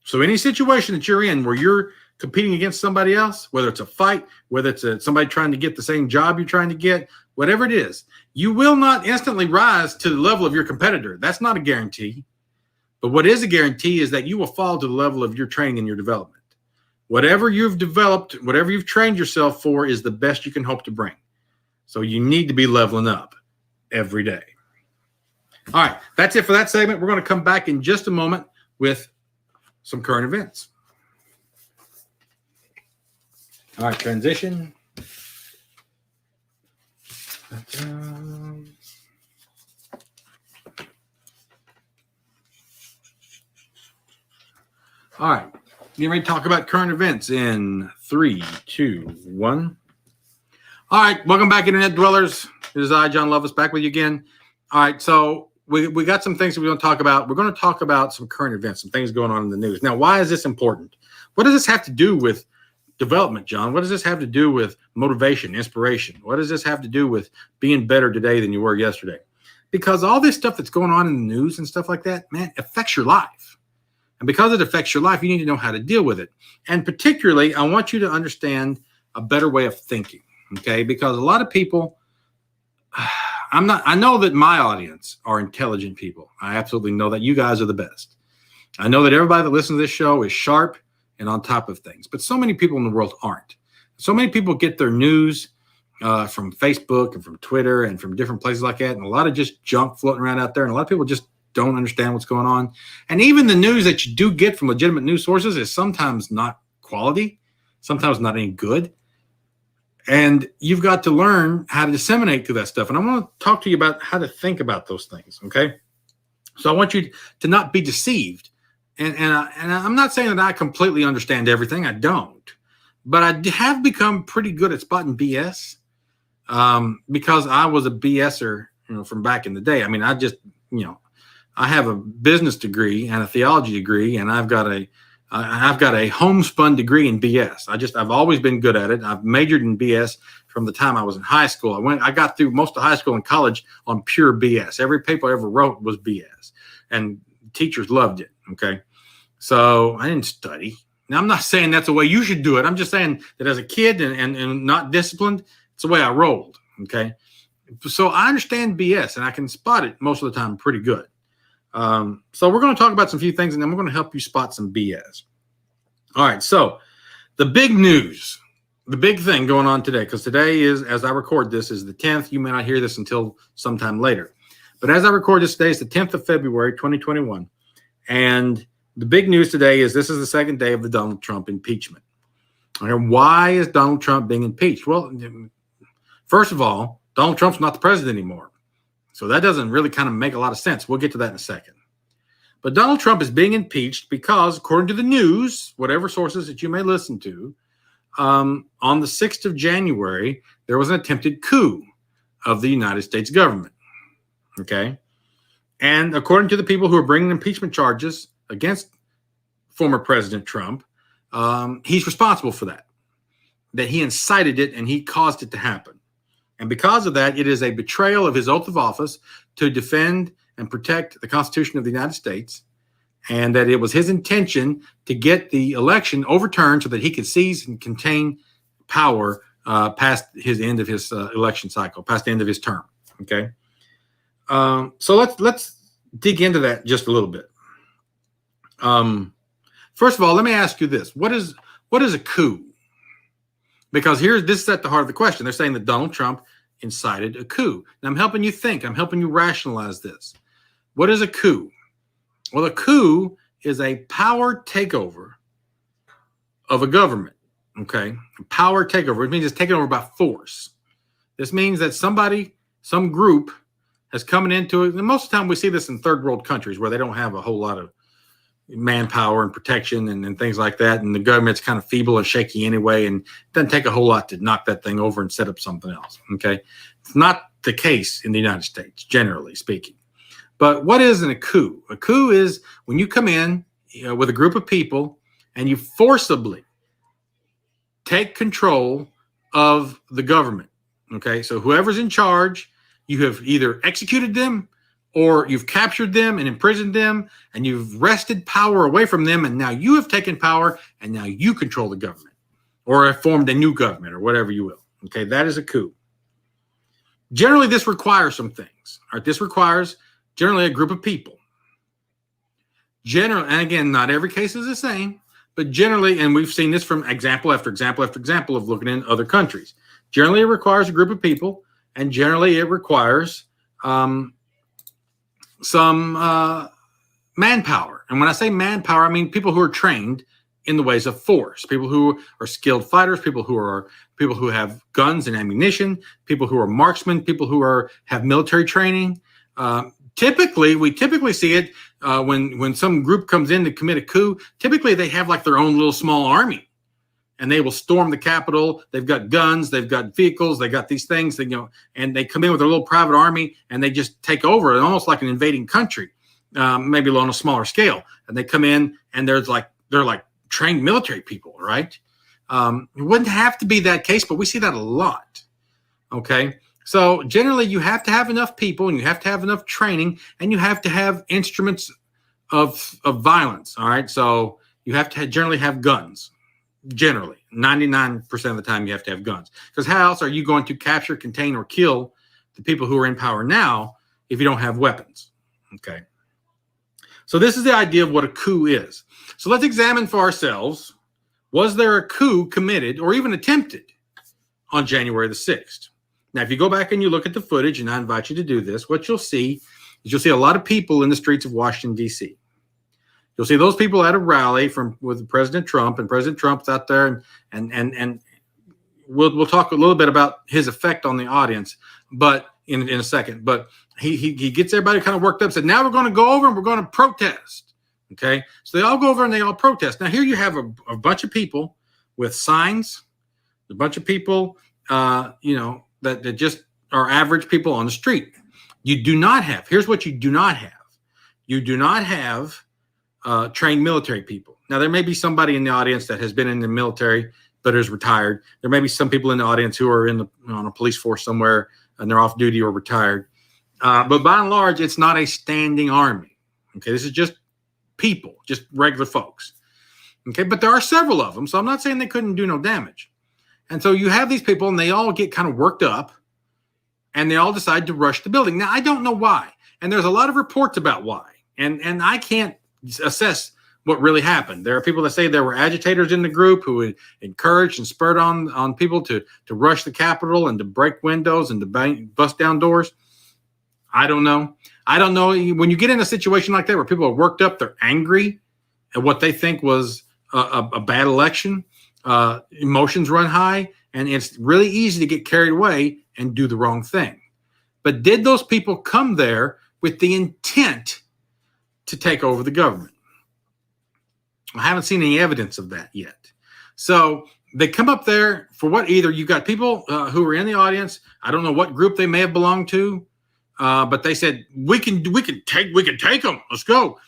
So any situation that you're in where you're competing against somebody else, whether it's a fight, whether it's somebody trying to get the same job you're trying to get, whatever it is, you will not instantly rise to the level of your competitor. That's not a guarantee. But what is a guarantee is that you will fall to the level of your training and your development. Whatever you've developed, whatever you've trained yourself for is the best you can hope to bring. So you need to be leveling up every day. All right, that's it for that segment. We're going to come back in just a moment with some current events. All right, transition. All right, getting ready to talk about current events in 3, 2, 1. All right, welcome back, Internet Dwellers. It is I, Jon Loveless, back with you again. All right, so we got some things that we're going to talk about. We're going to talk about some current events, some things going on in the news. Now, why is this important? What does this have to do with development, John? What does this have to do with motivation, inspiration? What does this have to do with being better today than you were yesterday? Because all this stuff that's going on in the news and stuff like that, man, affects your life. And because it affects your life, you need to know how to deal with it. And particularly, I want you to understand a better way of thinking, okay? Because a lot of people, I know that my audience are intelligent people. I absolutely know that. You guys are the best. I know that everybody that listens to this show is sharp and on top of things, but so many people in the world aren't. So many people get their news from Facebook and from Twitter and from different places like that, and a lot of just junk floating around out there, and a lot of people just don't understand what's going on. And even the news that you do get from legitimate news sources is sometimes not quality, sometimes not any good. And you've got to learn how to disseminate through that stuff. And I want to talk to you about how to think about those things, okay? So I want you to not be deceived. And I'm not saying that I completely understand everything. I don't. But I have become pretty good at spotting BS because I was a BSer, from back in the day. I mean, I just, I have a business degree and a theology degree, and I've got a homespun degree in BS. I've always been good at it. I've majored in BS from the time I was in high school. I got through most of high school and college on pure BS. Every paper I ever wrote was BS, and teachers loved it. Okay. So I didn't study. Now, I'm not saying that's the way you should do it. I'm just saying that as a kid and not disciplined, it's the way I rolled. Okay. So I understand BS and I can spot it most of the time pretty good. So we're going to talk about some few things, and then we're going to help you spot some BS. All right. So the big news, the big thing going on today, because today is, as I record this, is the 10th. You may not hear this until sometime later. But as I record this today, it's the 10th of February, 2021. And the big news today is this is the second day of the Donald Trump impeachment. And why is Donald Trump being impeached? Well, first of all, Donald Trump's not the president anymore. So that doesn't really kind of make a lot of sense. We'll get to that in a second. But Donald Trump is being impeached because, according to the news, whatever sources that you may listen to, on the 6th of January, there was an attempted coup of the United States government. Okay. And according to the people who are bringing impeachment charges against former President Trump, he's responsible for that he incited it and he caused it to happen. And because of that, it is a betrayal of his oath of office to defend and protect the Constitution of the United States, and that it was his intention to get the election overturned so that he could seize and contain power past his end of his election cycle, past the end of his term. Okay. So let's dig into that just a little bit. First of all, let me ask you this: what is a coup? Because this is at the heart of the question. They're saying that Donald Trump incited a coup. Now I'm helping you think. I'm helping you rationalize this. What is a coup? Well, a coup is a power takeover of a government. Okay, power takeover. It means it's taken over by force. This means that some group has come into it. And most of the time we see this in third world countries where they don't have a whole lot of manpower and protection and things like that. And the government's kind of feeble and shaky anyway. And it doesn't take a whole lot to knock that thing over and set up something else. Okay. It's not the case in the United States, generally speaking. But what is a coup? A coup is when you come in with a group of people and you forcibly take control of the government. Okay. So whoever's in charge, you have either executed them or you've captured them and imprisoned them and you've wrested power away from them. And now you have taken power and now you control the government or have formed a new government or whatever you will. Okay. That is a coup. Generally, this requires some things. All right. This requires generally a group of people. And again, not every case is the same, but generally, and we've seen this from example after example after example of looking in other countries. Generally, it requires a group of people. And generally, it requires some manpower. And when I say manpower, I mean people who are trained in the ways of force, people who are skilled fighters, people who have guns and ammunition, people who are marksmen, people who have military training. We typically see it when some group comes in to commit a coup. Typically, they have like their own little small army. And they will storm the Capitol. They've got guns. They've got vehicles. They got these things. And they come in with their little private army, and they just take over, almost like an invading country, maybe on a smaller scale. And they come in, and they're like trained military people, right? It wouldn't have to be that case, but we see that a lot. Okay, so generally, you have to have enough people, and you have to have enough training, and you have to have instruments of violence. All right, so you have to generally have guns. Generally, 99% of the time, you have to have guns. Because how else are you going to capture, contain, or kill the people who are in power now if you don't have weapons? Okay. So this is the idea of what a coup is. So let's examine for ourselves, was there a coup committed or even attempted on January the 6th? Now, if you go back and you look at the footage, and I invite you to do this, what you'll see is a lot of people in the streets of Washington, D.C. You'll see those people at a rally with President Trump, and President Trump's out there, and we'll talk a little bit about his effect on the audience, but in a second. But he gets everybody kind of worked up. Said, now we're going to go over and we're going to protest. Okay, so they all go over and they all protest. Now here you have a bunch of people with signs, a bunch of people, that just are average people on the street. You do not have. Here's what you do not have. You do not have trained military people. Now, there may be somebody in the audience that has been in the military but is retired. There may be some people in the audience who are on a police force somewhere and they're off duty or retired. But by and large, it's not a standing army. Okay, this is just people, just regular folks. Okay, but there are several of them, so I'm not saying they couldn't do no damage. And so you have these people, and they all get kind of worked up, and they all decide to rush the building. Now, I don't know why, and there's a lot of reports about why, and I can't assess what really happened. There are people that say there were agitators in the group who encouraged and spurred on people to rush the Capitol and to break windows and to bust down doors. I don't know. When you get in a situation like that where people are worked up, they're angry at what they think was a bad election. Emotions run high, and it's really easy to get carried away and do the wrong thing. But did those people come there with the intent to take over the government? I haven't seen any evidence of that yet. So they come up there for what? Either you got people who were in the audience. I don't know what group they may have belonged to, but they said we can take them. Let's go.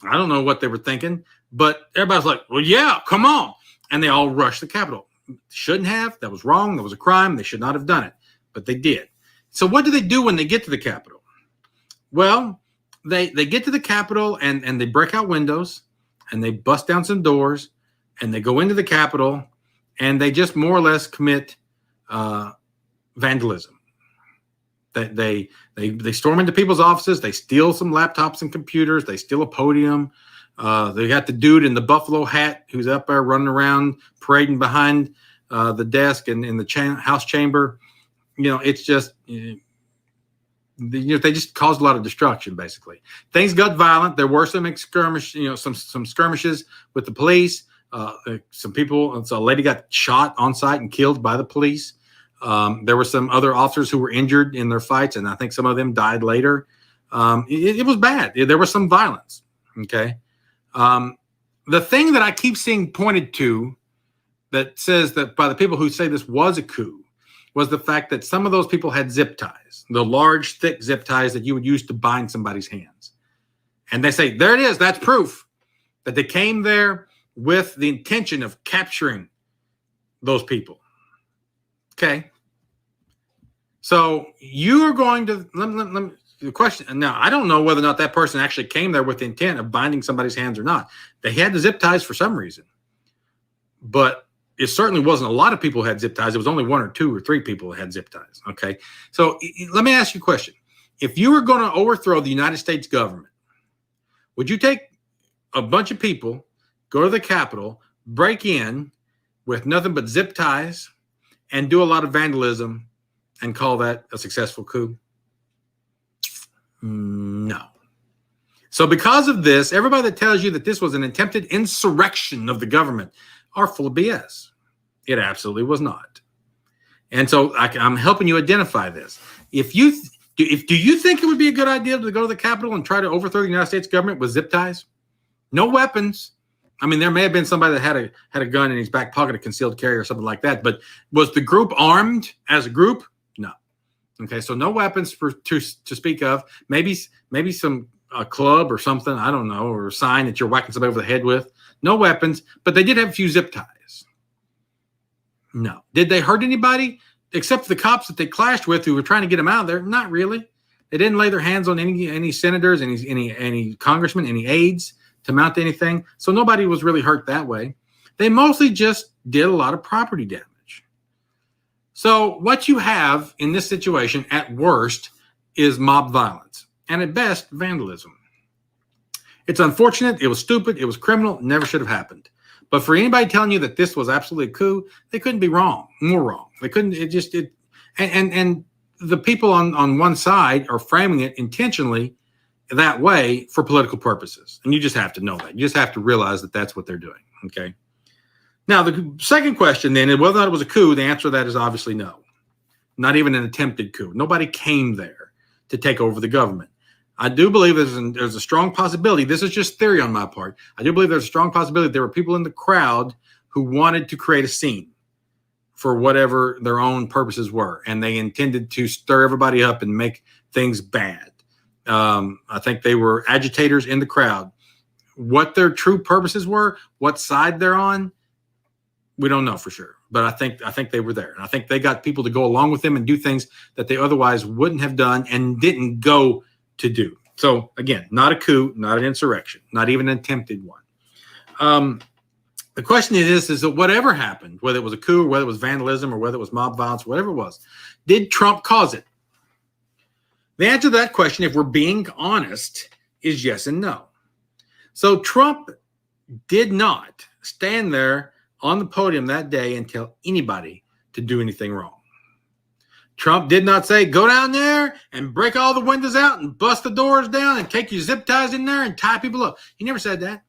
I don't know what they were thinking, but everybody's like, well, yeah, come on, and they all rushed the Capitol. Shouldn't have. That was wrong. That was a crime. They should not have done it, but they did. So what do they do when they get to the Capitol? Well, they get to the Capitol and they break out windows and they bust down some doors and they go into the Capitol and they just more or less commit vandalism. They storm into people's offices. They steal some laptops and computers. They steal a podium. They got the dude in the buffalo hat who's up there running around parading behind the desk and in the House chamber. It's just, they just caused a lot of destruction, basically. Things got violent. There were some some skirmishes with the police. Some people, so a lady got shot on site and killed by the police. There were some other officers who were injured in their fights, and I think some of them died later. It was bad. There was some violence. Okay. The thing that I keep seeing pointed to that says that by the people who say this was a coup was the fact that some of those people had zip ties, the large, thick zip ties that you would use to bind somebody's hands. And they say, there it is. That's proof that they came there with the intention of capturing those people. Okay. So you are going to, let me the question. Now, I don't know whether or not that person actually came there with the intent of binding somebody's hands or not. They had the zip ties for some reason, but it certainly wasn't a lot of people who had zip ties. It was only 1 or 2 or 3 people who had zip ties. Okay. So let me ask you a question. If you were going to overthrow the United States government, would you take a bunch of people, go to the Capitol, break in with nothing but zip ties and do a lot of vandalism and call that a successful coup? No. So because of this, everybody that tells you that this was an attempted insurrection of the government are full of BS. It absolutely was not. And so I'm helping you identify this. Do you think it would be a good idea to go to the Capitol and try to overthrow the United States government with zip ties? No weapons. I mean, there may have been somebody that had a gun in his back pocket, a concealed carry or something like that. But was the group armed as a group? No. Okay, so no weapons to speak of. Maybe some club or something, I don't know, or a sign that you're whacking somebody over the head with. No weapons, but they did have a few zip ties. No. Did they hurt anybody except for the cops that they clashed with who were trying to get them out of there? Not really. They didn't lay their hands on any senators, any congressmen, any aides to mount anything. So nobody was really hurt that way. They mostly just did a lot of property damage. So what you have in this situation at worst is mob violence and at best vandalism. It's unfortunate. It was stupid. It was criminal. Never should have happened. But for anybody telling you that this was absolutely a coup, they couldn't be wrong. More wrong. They couldn't. And the people on one side are framing it intentionally that way for political purposes. And you just have to know that. You just have to realize that that's what they're doing. Okay. Now, the second question then is whether or not it was a coup. The answer to that is obviously no. Not even an attempted coup. Nobody came there to take over the government. I do believe there's a strong possibility. This is just theory on my part. I do believe there's a strong possibility there were people in the crowd who wanted to create a scene for whatever their own purposes were. And they intended to stir everybody up and make things bad. I think they were agitators in the crowd. What their true purposes were, what side they're on, we don't know for sure. But I think they were there. And I think they got people to go along with them and do things that they otherwise wouldn't have done and didn't go to do. So again, not a coup, not an insurrection, not even an attempted one. The question is that whatever happened, whether it was a coup, or whether it was vandalism, or whether it was mob violence, whatever it was, did Trump cause it? The answer to that question, if we're being honest, is yes and no. So Trump did not stand there on the podium that day and tell anybody to do anything wrong. Trump did not say, go down there and break all the windows out and bust the doors down and take your zip ties in there and tie people up. He never said that.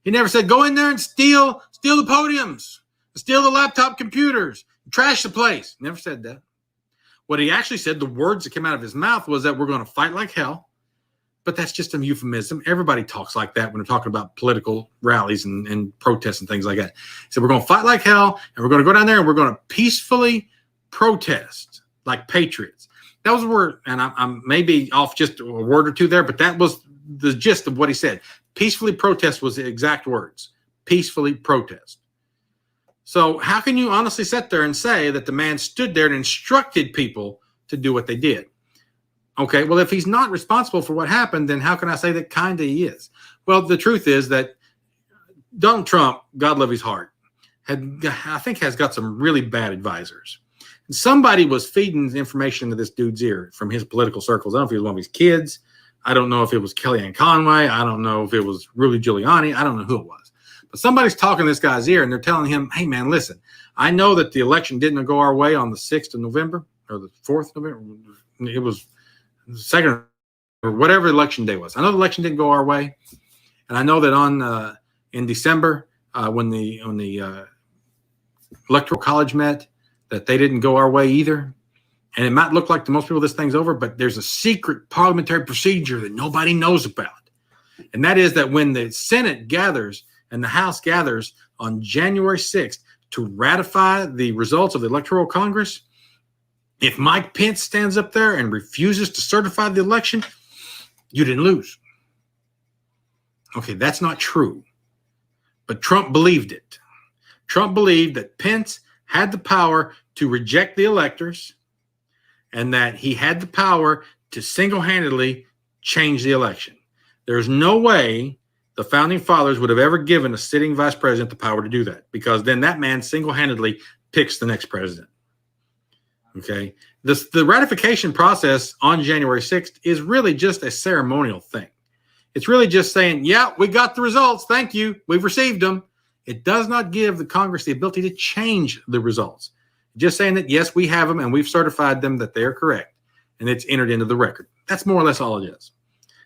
He never said, go in there and steal the podiums, steal the laptop computers, trash the place. Never said that. What he actually said, the words that came out of his mouth was that we're going to fight like hell, but that's just a euphemism. Everybody talks like that when they're talking about political rallies and protests and things like that. So we're going to fight like hell, and we're going to go down there and we're going to peacefully protest like patriots. That was a word, and I'm maybe off just a word or two there, but that was the gist of what he said. Peacefully protest was the exact words. Peacefully protest. So how can you honestly sit there and say that the man stood there and instructed people to do what they did? Okay, well, if he's not responsible for what happened, then how can I say that kind of he is? Well, the truth is that Donald Trump, God love his heart, I think has got some really bad advisors. And somebody was feeding information into this dude's ear from his political circles. I don't know if it was one of his kids. I don't know if it was Kellyanne Conway. I don't know if it was Rudy Giuliani. I don't know who it was. But somebody's talking this guy's ear, and they're telling him, hey, man, listen, I know that the election didn't go our way on the 6th of November or the 4th of November. It was the 2nd or whatever election day was. I know the election didn't go our way. And I know that in December, when the Electoral College met, that they didn't go our way either. And it might look like to most people this thing's over, but there's a secret parliamentary procedure that nobody knows about. And that is that when the Senate gathers and the House gathers on January 6th to ratify the results of the Electoral Congress, if Mike Pence stands up there and refuses to certify the election, you didn't lose. Okay, that's not true. But Trump believed it. Trump believed that Pence had the power to reject the electors and that he had the power to single-handedly change the election. There's no way the founding fathers would have ever given a sitting vice president the power to do that, because then that man single-handedly picks the next president. Okay. The ratification process on January 6th is really just a ceremonial thing. It's really just saying, yeah, we got the results. Thank you. We've received them. It does not give the Congress the ability to change the results. Just saying that, yes, we have them and we've certified them that they are correct. And it's entered into the record. That's more or less all it is.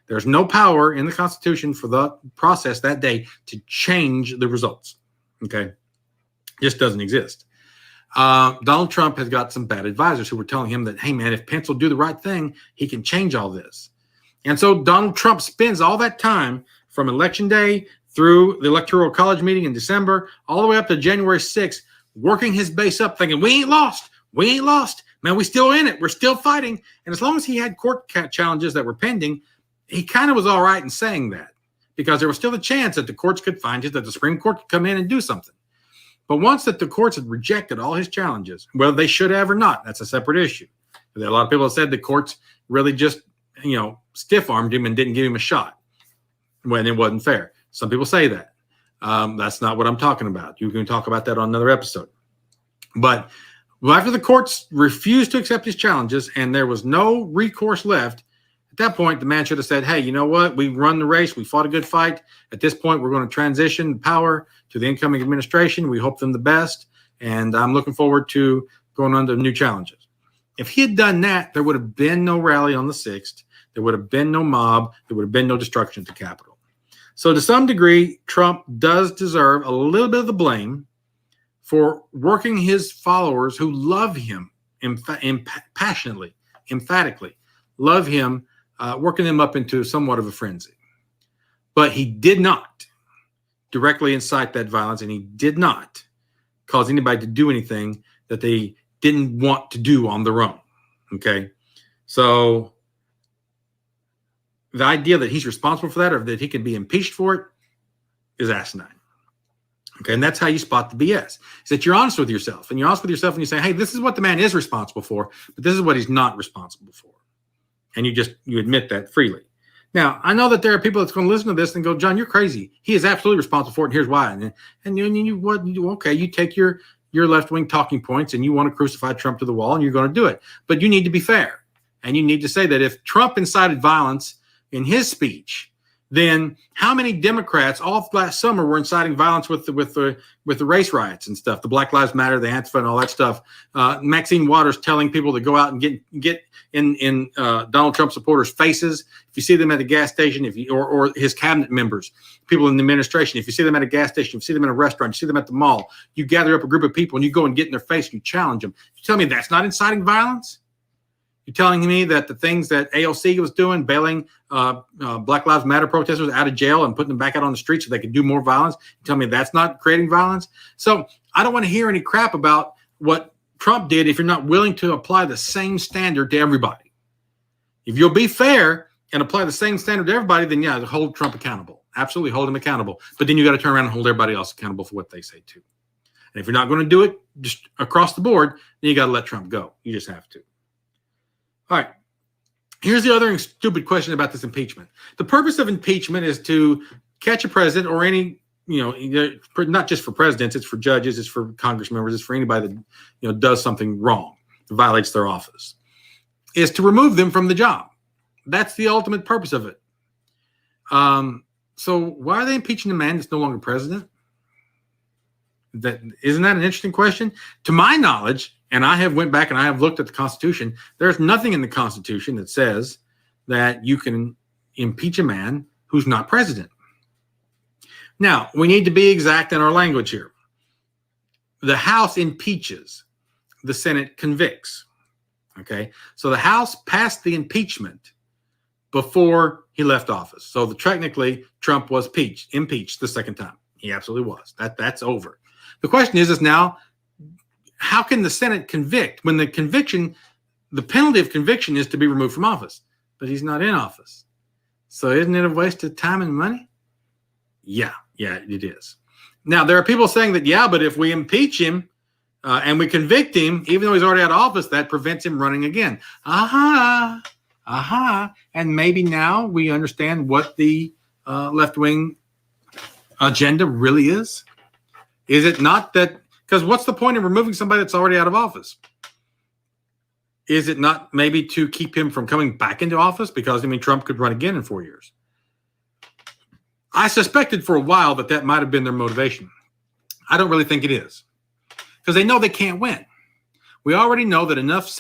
There's no power in the Constitution for the process that day to change the results. Okay. Just doesn't exist. Donald Trump has got some bad advisors who were telling him that, hey, man, if Pence will do the right thing, he can change all this. And so Donald Trump spends all that time from Election Day through the Electoral College meeting in December, all the way up to January 6th, working his base up, thinking, we ain't lost. We ain't lost. Man, we still in it. We're still fighting. And as long as he had court challenges that were pending, he kind of was all right in saying that, because there was still a chance that the courts could find it, that the Supreme Court could come in and do something. But once that the courts had rejected all his challenges, whether they should have or not, that's a separate issue. There are a lot of people that said the courts really just, stiff-armed him and didn't give him a shot when it wasn't fair. Some people say that. That's not what I'm talking about. You can talk about that on another episode. But after the courts refused to accept his challenges and there was no recourse left, at that point, the man should have said, hey, you know what? We run the race. We fought a good fight. At this point, we're going to transition power to the incoming administration. We hope them the best. And I'm looking forward to going on to new challenges. If he had done that, there would have been no rally on the 6th. There would have been no mob. There would have been no destruction at the Capitol. So to some degree, Trump does deserve a little bit of the blame for working his followers who love him passionately, emphatically, love him, working them up into somewhat of a frenzy. But he did not directly incite that violence, and he did not cause anybody to do anything that they didn't want to do on their own. Okay? So the idea that he's responsible for that or that he can be impeached for it is asinine. Okay, and that's how you spot the BS. Is that you're honest with yourself, and you're honest with yourself and you say, hey, this is what the man is responsible for, but this is what he's not responsible for. And you admit that freely. Now, I know that there are people that's going to listen to this and go, John, you're crazy. He is absolutely responsible for it, and here's why. You take your left-wing talking points and you want to crucify Trump to the wall, and you're going to do it. But you need to be fair. And you need to say that if Trump incited violence in his speech, then how many Democrats all last summer were inciting violence with the race riots and stuff, the Black Lives Matter, the Antifa, and all that stuff? Maxine Waters telling people to go out and get in Donald Trump supporters' faces. If you see them at a gas station, or his cabinet members, people in the administration, if you see them at a gas station, if you see them in a restaurant, you see them at the mall, you gather up a group of people and you go and get in their face and you challenge them. You tell me that's not inciting violence? You're telling me that the things that AOC was doing, bailing Black Lives Matter protesters out of jail and putting them back out on the street so they could do more violence, you tell me that's not creating violence? So I don't want to hear any crap about what Trump did if you're not willing to apply the same standard to everybody. If you'll be fair and apply the same standard to everybody, then yeah, hold Trump accountable. Absolutely hold him accountable. But then you got to turn around and hold everybody else accountable for what they say too. And if you're not going to do it just across the board, then you got to let Trump go. You just have to. All right. Here's the other stupid question about this impeachment. The purpose of impeachment is to catch a president or any, not just for presidents, it's for judges, it's for Congress members, it's for anybody that, does something wrong, violates their office, is to remove them from the job. That's the ultimate purpose of it. So why are they impeaching the man that's no longer president? Isn't that an interesting question? To my knowledge, and I have went back and I have looked at the Constitution, there's nothing in the Constitution that says that you can impeach a man who's not president. Now, we need to be exact in our language here. The House impeaches, the Senate convicts. Okay, so the House passed the impeachment before he left office. So technically, Trump was impeached the second time. He absolutely was. That's over. The question is now, how can the Senate convict when the penalty of conviction is to be removed from office, but he's not in office? So isn't it a waste of time and money? Yeah, it is. Now, there are people saying that, yeah, but if we impeach him and we convict him, even though he's already out of office, that prevents him running again. And maybe now we understand what the left-wing agenda really is. Is it not that, because what's the point of removing somebody that's already out of office? Is it not maybe to keep him from coming back into office? Because, Trump could run again in 4 years. I suspected for a while that might have been their motivation. I don't really think it is, because they know they can't win. We already know that enough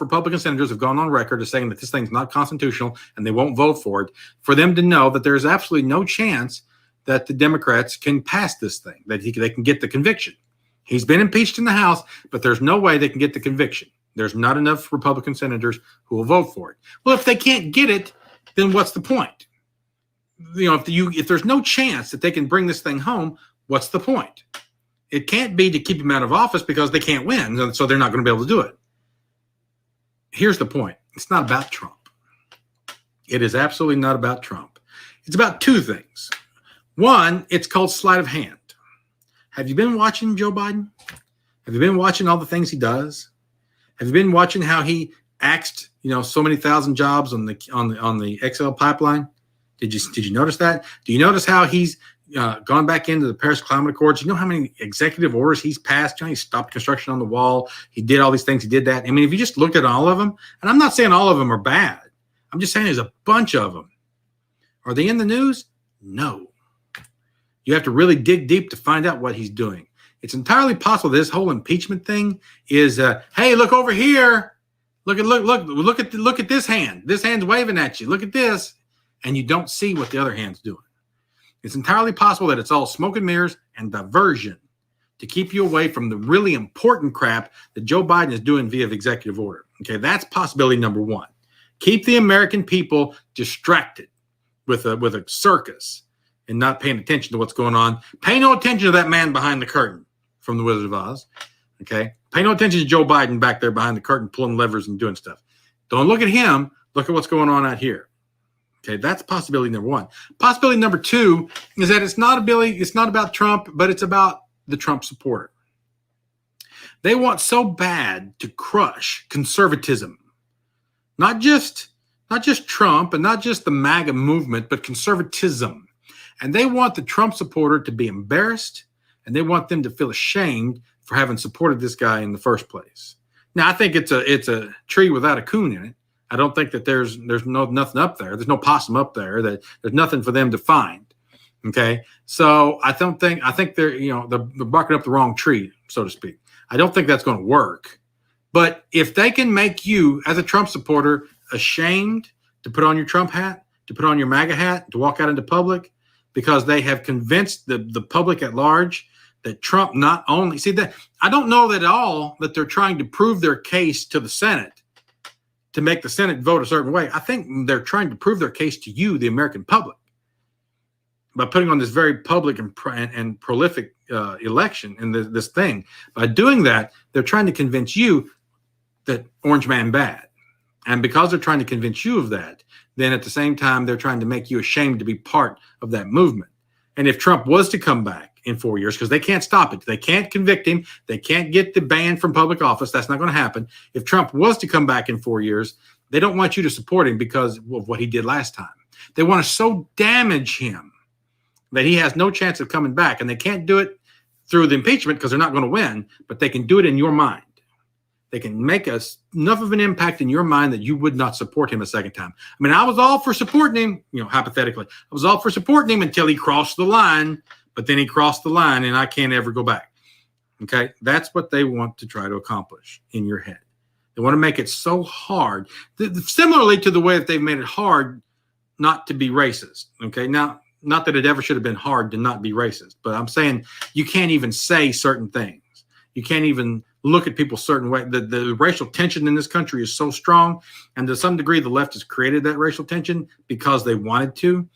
Republican senators have gone on record as saying that this thing's not constitutional and they won't vote for it, for them to know that there's absolutely no chance that the Democrats can pass this thing, that they can get the conviction. He's been impeached in the House, but there's no way they can get the conviction. There's not enough Republican senators who will vote for it. Well, if they can't get it, then what's the point? If there's no chance that they can bring this thing home, what's the point? It can't be to keep him out of office because they can't win, so they're not going to be able to do it. Here's the point. It's not about Trump. It is absolutely not about Trump. It's about two things. One, it's called sleight of hand. Have you been watching Joe Biden? Have you been watching all the things he does? Have you been watching how he axed, so many thousand jobs on the XL pipeline? Did you notice that? Do you notice how he's gone back into the Paris Climate Accords? You know how many executive orders he's passed? He stopped construction on the wall. He did all these things. He did that. If you just looked at all of them, and I'm not saying all of them are bad. I'm just saying there's a bunch of them. Are they in the news? No. You have to really dig deep to find out what he's doing. It's entirely possible this whole impeachment thing is, hey, look over here. Look at this hand. This hand's waving at you. Look at this. And you don't see what the other hand's doing. It's entirely possible that it's all smoke and mirrors and diversion to keep you away from the really important crap that Joe Biden is doing via executive order. Okay, that's possibility number one. Keep the American people distracted with a circus and not paying attention to what's going on. Pay no attention to that man behind the curtain from The Wizard of Oz. Okay, pay no attention to Joe Biden back there behind the curtain pulling levers and doing stuff. Don't look at him. Look at what's going on out here. Okay, that's possibility number one. Possibility number two is that it's not about Trump, but it's about the Trump supporter. They want so bad to crush conservatism. Not just Trump and not just the MAGA movement, but conservatism. And they want the Trump supporter to be embarrassed, and they want them to feel ashamed for having supported this guy in the first place. Now, I think it's a tree without a coon in it. I don't think that there's nothing up there. There's no possum up there. That there's nothing for them to find. Okay, so I think they're barking up the wrong tree, so to speak. I don't think that's going to work. But if they can make you, as a Trump supporter, ashamed to put on your Trump hat, to put on your MAGA hat, to walk out into public, because they have convinced the public at large that Trump not only see that I don't know that at all that they're trying to prove their case to the Senate to make the Senate vote a certain way. I think they're trying to prove their case to you, the American public, by putting on this very public and prolific election and this thing. By doing that, they're trying to convince you that Orange Man bad. And because they're trying to convince you of that, then at the same time, they're trying to make you ashamed to be part of that movement. And if Trump was to come back in 4 years, because they can't stop it, they can't convict him, they can't get the ban from public office, that's not going to happen. If Trump was to come back in 4 years, they don't want you to support him because of what he did last time. They want to so damage him that he has no chance of coming back. And they can't do it through the impeachment because they're not going to win, but they can do it in your mind. They can make enough of an impact in your mind that you would not support him a second time. I mean, I was all for supporting him, hypothetically. I was all for supporting him until he crossed the line, but then he crossed the line and I can't ever go back. Okay? That's what they want to try to accomplish in your head. They want to make it so hard, similarly to the way that they've made it hard not to be racist. Okay? Now, not that it ever should have been hard to not be racist, but I'm saying you can't even say certain things. You can't even look at people a certain way. The racial tension in this country is so strong, and to some degree, the left has created that racial tension because they wanted to.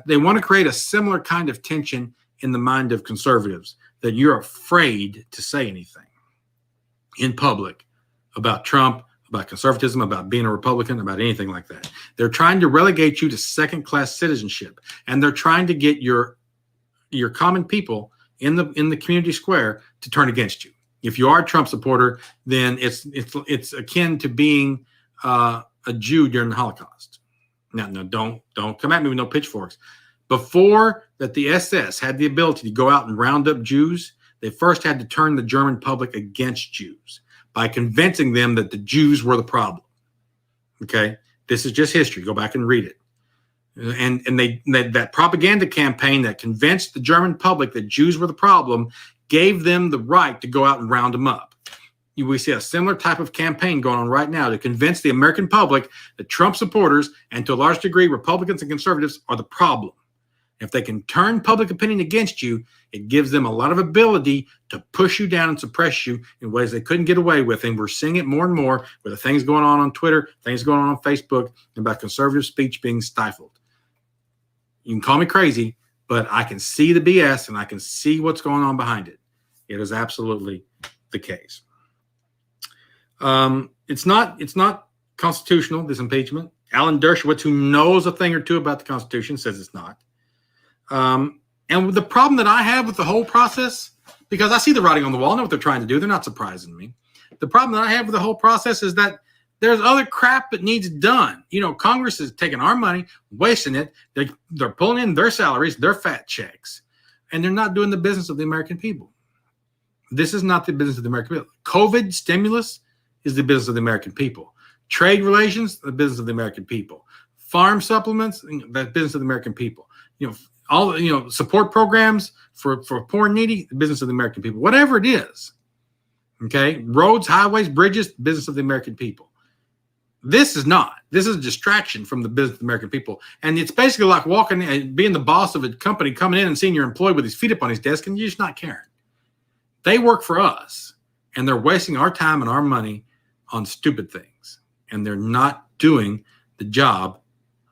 They want to create a similar kind of tension in the mind of conservatives, that you're afraid to say anything in public about Trump, about conservatism, about being a Republican, about anything like that. They're trying to relegate you to second-class citizenship, and they're trying to get your common people in the community square to turn against you. If you are a Trump supporter, then it's akin to being a Jew during the Holocaust. Now, no, don't come at me with no pitchforks. Before that, the SS had the ability to go out and round up Jews. They first had to turn the German public against Jews by convincing them that the Jews were the problem. Okay, this is just history. Go back and read it. And that propaganda campaign that convinced the German public that Jews were the problem gave them the right to go out and round them up. We see a similar type of campaign going on right now to convince the American public that Trump supporters, and to a large degree Republicans and conservatives, are the problem. If they can turn public opinion against you, it gives them a lot of ability to push you down and suppress you in ways they couldn't get away with. And we're seeing it more and more with the things going on Twitter, things going on Facebook, about conservative speech being stifled. You can call me crazy, but I can see the BS and I can see what's going on behind it. It is absolutely the case. It's not constitutional, this impeachment. Alan Dershowitz, who knows a thing or two about the Constitution, says it's not. And the problem that I have with the whole process, because I see the writing on the wall, I know what they're trying to do. They're not surprising me. The problem that I have with the whole process is that there's other crap that needs done. Congress is taking our money, wasting it. They're pulling in their salaries, their fat checks, and they're not doing the business of the American people. This is not the business of the American people. COVID stimulus is the business of the American people. Trade relations, the business of the American people. Farm supplements, the business of the American people. Support programs for poor and needy, the business of the American people. Whatever it is, okay? Roads, highways, bridges, the business of the American people. This is not. This is a distraction from the business of the American people. And it's basically like walking and being the boss of a company, coming in and seeing your employee with his feet up on his desk, and you're just not caring. They work for us, and they're wasting our time and our money on stupid things. And they're not doing the job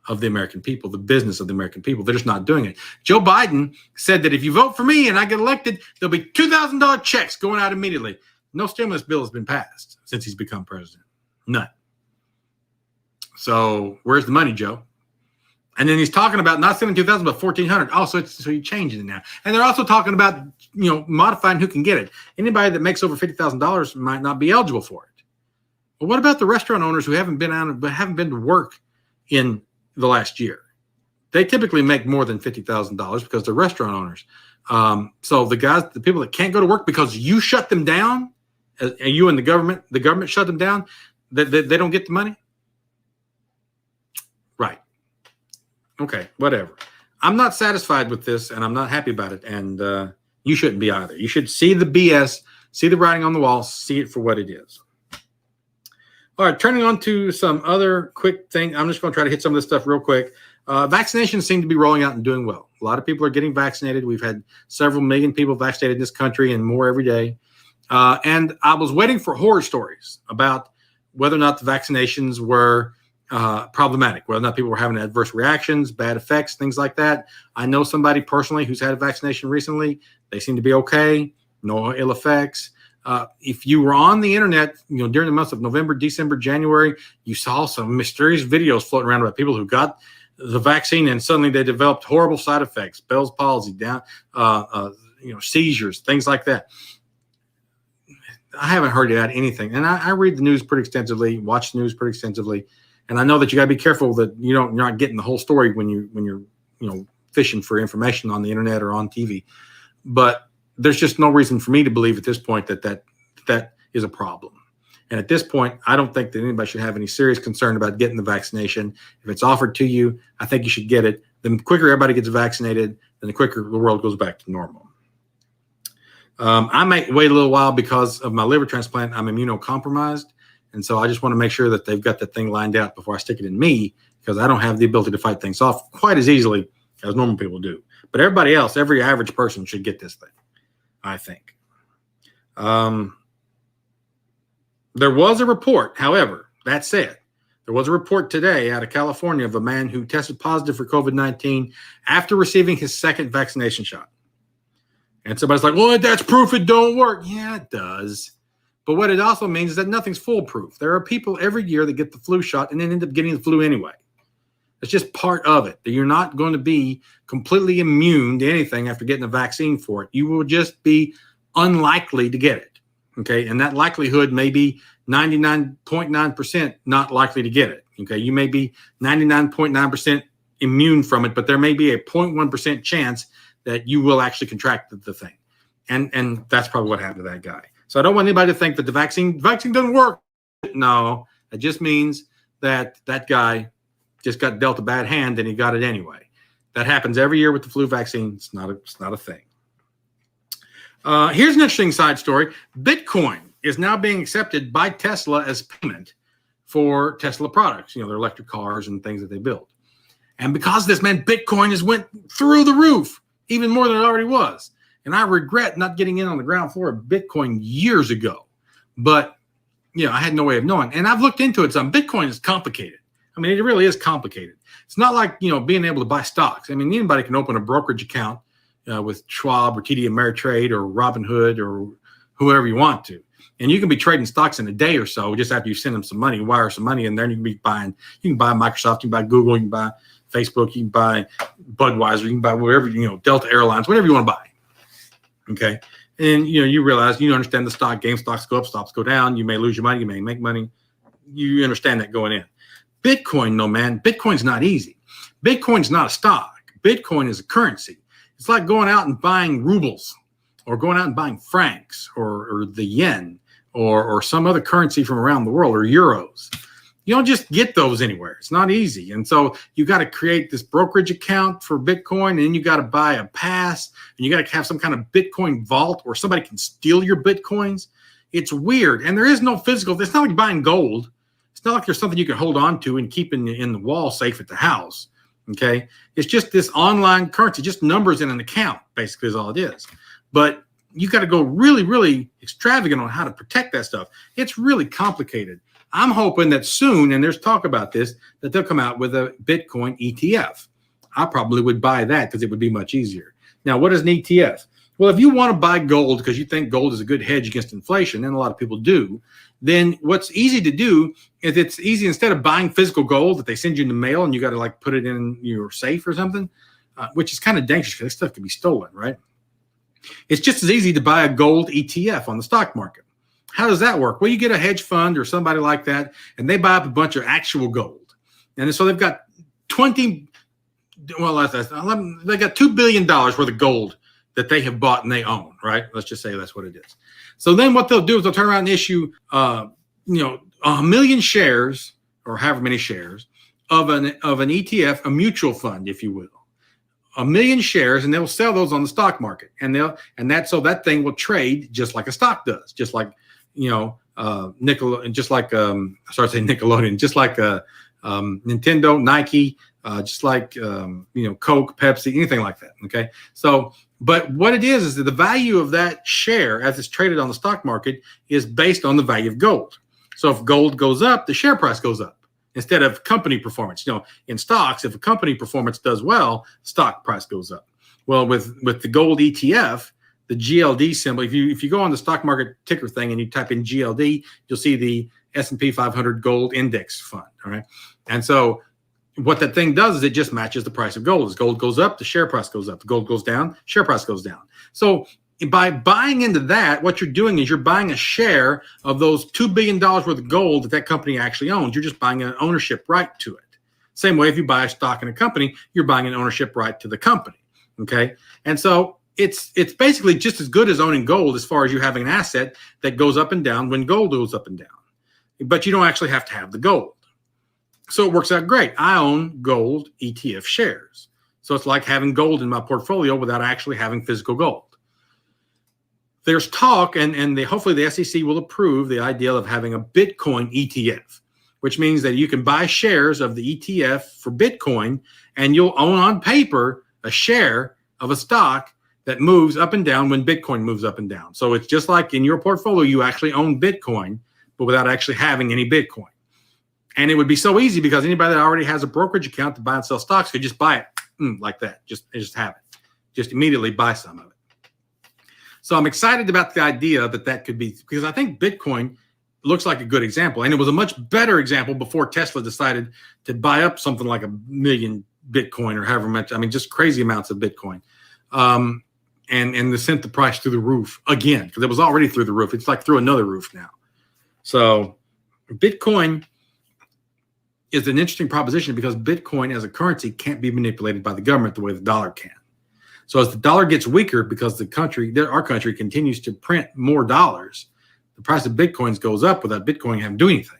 of the American people, the business of the American people. They're just not doing it. Joe Biden said that if you vote for me and I get elected, there'll be $2,000 checks going out immediately. No stimulus bill has been passed since he's become president. None. So where's the money, Joe? And then he's talking about not sending 2,000, but 1,400. Oh, so you're changing it now. And they're also talking about, modifying who can get it. Anybody that makes over $50,000 might not be eligible for it. But what about the restaurant owners who haven't been to work in the last year? They typically make more than $50,000 because they're restaurant owners. So the people that can't go to work because you shut them down, and you and the government shut them down, they don't get the money? Right. Okay, whatever. I'm not satisfied with this, and I'm not happy about it, and you shouldn't be either. You should see the BS, see the writing on the wall, see it for what it is. All right, turning on to some other quick thing. I'm just going to try to hit some of this stuff real quick. Vaccinations seem to be rolling out and doing well. A lot of people are getting vaccinated. We've had several million people vaccinated in this country and more every day. And I was waiting for horror stories about whether or not the vaccinations were problematic, whether or not people were having adverse reactions, bad effects, things like that. I know somebody personally who's had a vaccination recently. They seem to be okay, no ill effects. If you were on the internet, during the months of November, December, January, you saw some mysterious videos floating around about people who got the vaccine and suddenly they developed horrible side effects, Bell's palsy, seizures, things like that. I haven't heard about anything, and I read the news pretty extensively, watch the news pretty extensively, and I know that you got to be careful that you're not getting the whole story when you're fishing for information on the internet or on TV. But there's just no reason for me to believe at this point that is a problem. And at this point, I don't think that anybody should have any serious concern about getting the vaccination. If it's offered to you, I think you should get it. The quicker everybody gets vaccinated, then the quicker the world goes back to normal. I might wait a little while because of my liver transplant. I'm immunocompromised. And so I just want to make sure that they've got that thing lined out before I stick it in me, because I don't have the ability to fight things off quite as easily as normal people do. But everybody else, every average person should get this thing, I think. There was a report, however, that said, there was a report today out of California of a man who tested positive for COVID-19 after receiving his second vaccination shot. And somebody's like, well, that's proof it don't work. Yeah, it does. But what it also means is that nothing's foolproof. There are people every year that get the flu shot and then end up getting the flu anyway. It's just part of it. That you're not going to be completely immune to anything after getting a vaccine for it. You will just be unlikely to get it. Okay. And that likelihood may be 99.9% not likely to get it. Okay. You may be 99.9% immune from it, but there may be a 0.1% chance that you will actually contract the thing. And that's probably what happened to that guy. So I don't want anybody to think that the vaccine doesn't work. No, it just means that that guy just got dealt a bad hand and he got it anyway. That happens every year with the flu vaccine. It's not a thing. Here's an interesting side story. Bitcoin is now being accepted by Tesla as payment for Tesla products, their electric cars and things that they build. And because of this, man, Bitcoin has went through the roof, even more than it already was. And I regret not getting in on the ground floor of Bitcoin years ago. But, I had no way of knowing. And I've looked into it some. Bitcoin is complicated. I mean, it really is complicated. It's not like, being able to buy stocks. I mean, anybody can open a brokerage account with Schwab or TD Ameritrade or Robinhood or whoever you want to. And you can be trading stocks in a day or so just after you send them some money, wire some money, and then you can buy Microsoft, you can buy Google, you can buy Facebook, you can buy Budweiser, you can buy whatever, Delta Airlines, whatever you want to buy. Okay. And, you realize, you understand the stock game, stocks go up, stocks go down. You may lose your money. You may make money. You understand that going in. Bitcoin, no, man, Bitcoin's not easy. Bitcoin's not a stock. Bitcoin is a currency. It's like going out and buying rubles or going out and buying francs or the yen or some other currency from around the world or euros. You don't just get those anywhere. It's not easy. And so you got to create this brokerage account for Bitcoin, and then you got to buy a pass, and you got to have some kind of Bitcoin vault where somebody can steal your Bitcoins. It's weird. And there is no physical. It's not like buying gold. It's not like there's something you can hold on to and keep in the wall safe at the house. Okay. It's just this online currency, just numbers in an account, basically is all it is. But you got to go really, really extravagant on how to protect that stuff. It's really complicated. I'm hoping that soon, and there's talk about this, that they'll come out with a Bitcoin ETF. I probably would buy that because it would be much easier. Now, what is an ETF? Well, if you want to buy gold because you think gold is a good hedge against inflation, and a lot of people do, then what's easy to do is it's easy, instead of buying physical gold that they send you in the mail and you got to put it in your safe or something, which is kind of dangerous because this stuff can be stolen, right? It's just as easy to buy a gold ETF on the stock market. How does that work? Well, you get a hedge fund or somebody like that, and they buy up a bunch of actual gold. And so they've got they got $2 billion worth of gold that they have bought and they own, right? Let's just say that's what it is. So then what they'll do is they'll turn around and issue, 1 million shares or however many shares of an ETF, a mutual fund, if you will. 1 million shares, and they'll sell those on the stock market. So that thing will trade just like a stock does, just like, Nickelodeon, just like Nickelodeon, just like Nintendo, Nike, just like Coke, Pepsi, anything like that. Okay. So, but what it is that the value of that share as it's traded on the stock market is based on the value of gold. So if gold goes up, the share price goes up instead of company performance. In stocks, if a company performance does well, stock price goes up. Well, with the gold ETF, the GLD symbol, if you go on the stock market ticker thing and you type in GLD, you'll see the S&P 500 gold index fund. All right. And so what that thing does is it just matches the price of gold. As gold goes up, the share price goes up. The gold goes down, share price goes down. So by buying into that, what you're doing is you're buying a share of those $2 billion worth of gold that company actually owns. You're just buying an ownership right to it. Same way if you buy a stock in a company, you're buying an ownership right to the company. Okay. And so it's basically just as good as owning gold as far as you having an asset that goes up and down when gold goes up and down. But you don't actually have to have the gold. So it works out great. I own gold ETF shares. So it's like having gold in my portfolio without actually having physical gold. There's talk, and hopefully the SEC will approve the idea of having a Bitcoin ETF, which means that you can buy shares of the ETF for Bitcoin, and you'll own on paper a share of a stock that moves up and down when Bitcoin moves up and down. So it's just like in your portfolio, you actually own Bitcoin, but without actually having any Bitcoin. And it would be so easy because anybody that already has a brokerage account to buy and sell stocks could just buy it like that. Just have it. Just immediately buy some of it. So I'm excited about the idea that could be, because I think Bitcoin looks like a good example. And it was a much better example before Tesla decided to buy up something like 1 million Bitcoin or however much. I mean, just crazy amounts of Bitcoin. And they sent the price through the roof again, because it was already through the roof. It's like through another roof now. So Bitcoin is an interesting proposition because Bitcoin as a currency can't be manipulated by the government the way the dollar can. So as the dollar gets weaker, because our country continues to print more dollars, the price of Bitcoins goes up without Bitcoin having to do anything.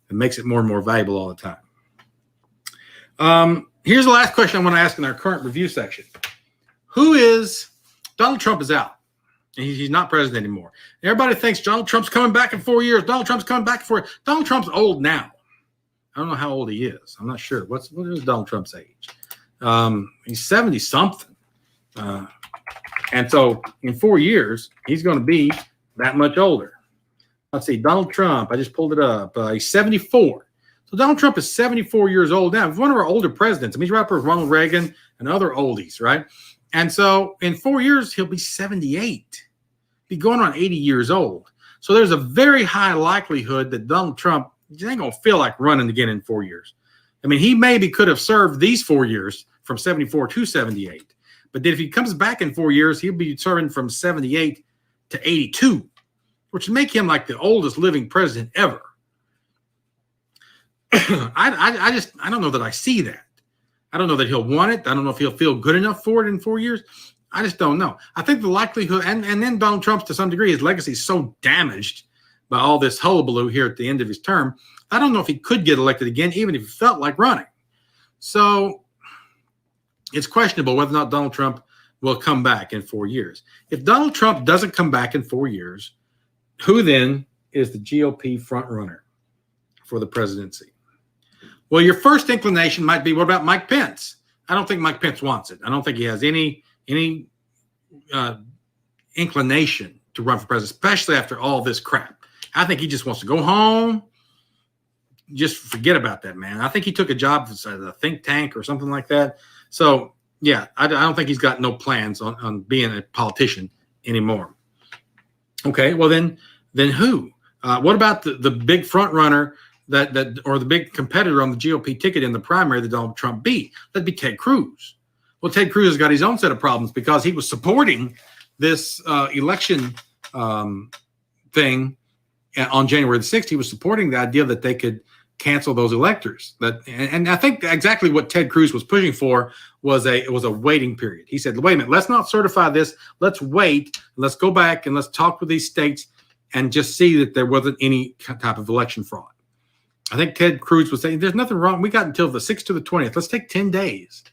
It makes it more and more valuable all the time. Here's the last question I want to ask in our current review section. Donald Trump is out. He's not president anymore. Everybody thinks Donald Trump's coming back in 4 years. Donald Trump's coming back in 4 years. Donald Trump's old now. I don't know how old he is. I'm not sure. What is Donald Trump's age? He's 70 something. And so in 4 years, he's going to be that much older. Let's see, Donald Trump, I just pulled it up. He's 74. So Donald Trump is 74 years old now. He's one of our older presidents. I mean, he's right up with Ronald Reagan and other oldies, right? And so in 4 years, he'll be 78, be going on 80 years old. So there's a very high likelihood that Donald Trump ain't going to feel like running again in 4 years. I mean, he maybe could have served these 4 years from 74 to 78. But then if he comes back in 4 years, he'll be serving from 78 to 82, which would make him like the oldest living president ever. I don't know that I see that. I don't know that he'll want it. I don't know if he'll feel good enough for it in 4 years. I just don't know. I think the likelihood, and then Donald Trump's to some degree, his legacy is so damaged by all this hullabaloo here at the end of his term. I don't know if he could get elected again, even if he felt like running. So it's questionable whether or not Donald Trump will come back in 4 years. If Donald Trump doesn't come back in 4 years, who then is the GOP front runner for the presidency? Well, your first inclination might be, what about Mike Pence? I don't think Mike Pence wants it. I don't think he has any inclination to run for president, especially after all this crap. I think he just wants to go home. Just forget about that, man. I think he took a job at a think tank or something like that. So, yeah, I don't think he's got no plans on being a politician anymore. Okay, well, then who? What about the big front runner or the big competitor on the GOP ticket in the primary that Donald Trump beat? That'd be Ted Cruz. Well, Ted Cruz has got his own set of problems because he was supporting this election thing on January the 6th. He was supporting the idea that they could cancel those electors. And I think exactly what Ted Cruz was pushing for was a waiting period. He said, wait a minute, let's not certify this. Let's wait. Let's go back and let's talk with these states and just see that there wasn't any type of election fraud. I think Ted Cruz was saying, there's nothing wrong. We got until the 6th to the 20th. Let's take 10 days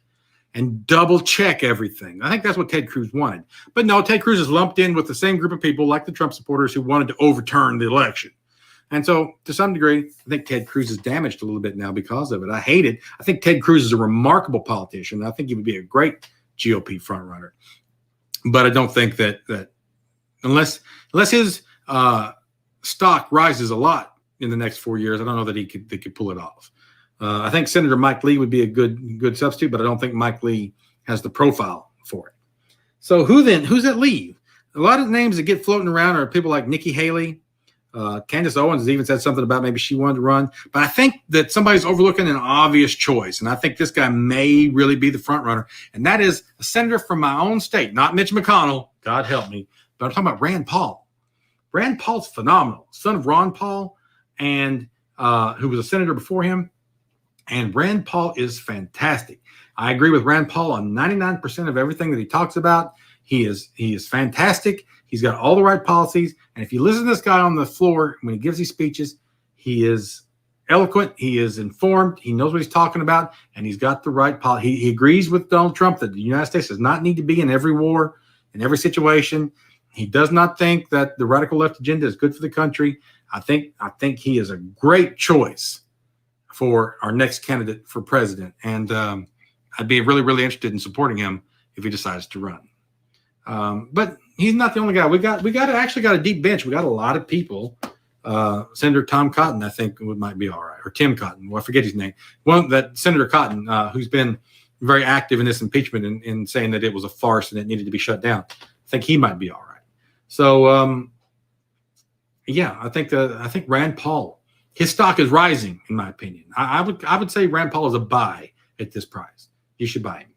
and double check everything. I think that's what Ted Cruz wanted. But no, Ted Cruz is lumped in with the same group of people like the Trump supporters who wanted to overturn the election. And so to some degree, I think Ted Cruz is damaged a little bit now because of it. I hate it. I think Ted Cruz is a remarkable politician. I think he would be a great GOP frontrunner. But I don't think that unless his stock rises a lot in the next 4 years. I don't know that they could pull it off. I think Senator Mike Lee would be a good substitute, but I don't think Mike Lee has the profile for it. So who's that leave? A lot of names that get floating around are people like Nikki Haley. Candace Owens has even said something about maybe she wanted to run. But I think that somebody's overlooking an obvious choice, and I think this guy may really be the front runner, and that is a senator from my own state, not Mitch McConnell, God help me, but I'm talking about Rand Paul. Rand Paul's phenomenal, son of Ron Paul, and who was a senator before him. And Rand Paul is fantastic. I agree with Rand Paul on 99% of everything that he talks about. He is fantastic. He's got all the right policies. And if you listen to this guy on the floor, when he gives these speeches, he is eloquent. He is informed. He knows what he's talking about. And he's got the right policy. He agrees with Donald Trump that the United States does not need to be in every war, in every situation. He does not think that the radical left agenda is good for the country. I think he is a great choice for our next candidate for president. And I'd be really, really interested in supporting him if he decides to run. But he's not the only guy. We got a deep bench. We got a lot of people. Senator Tom Cotton, I think, might be all right, or Tim Cotton. Well, I forget his name. Senator Cotton, who's been very active in this impeachment in saying that it was a farce and it needed to be shut down. I think he might be all right. So, yeah, I think Rand Paul, his stock is rising, in my opinion. I would say Rand Paul is a buy at this price. You should buy him.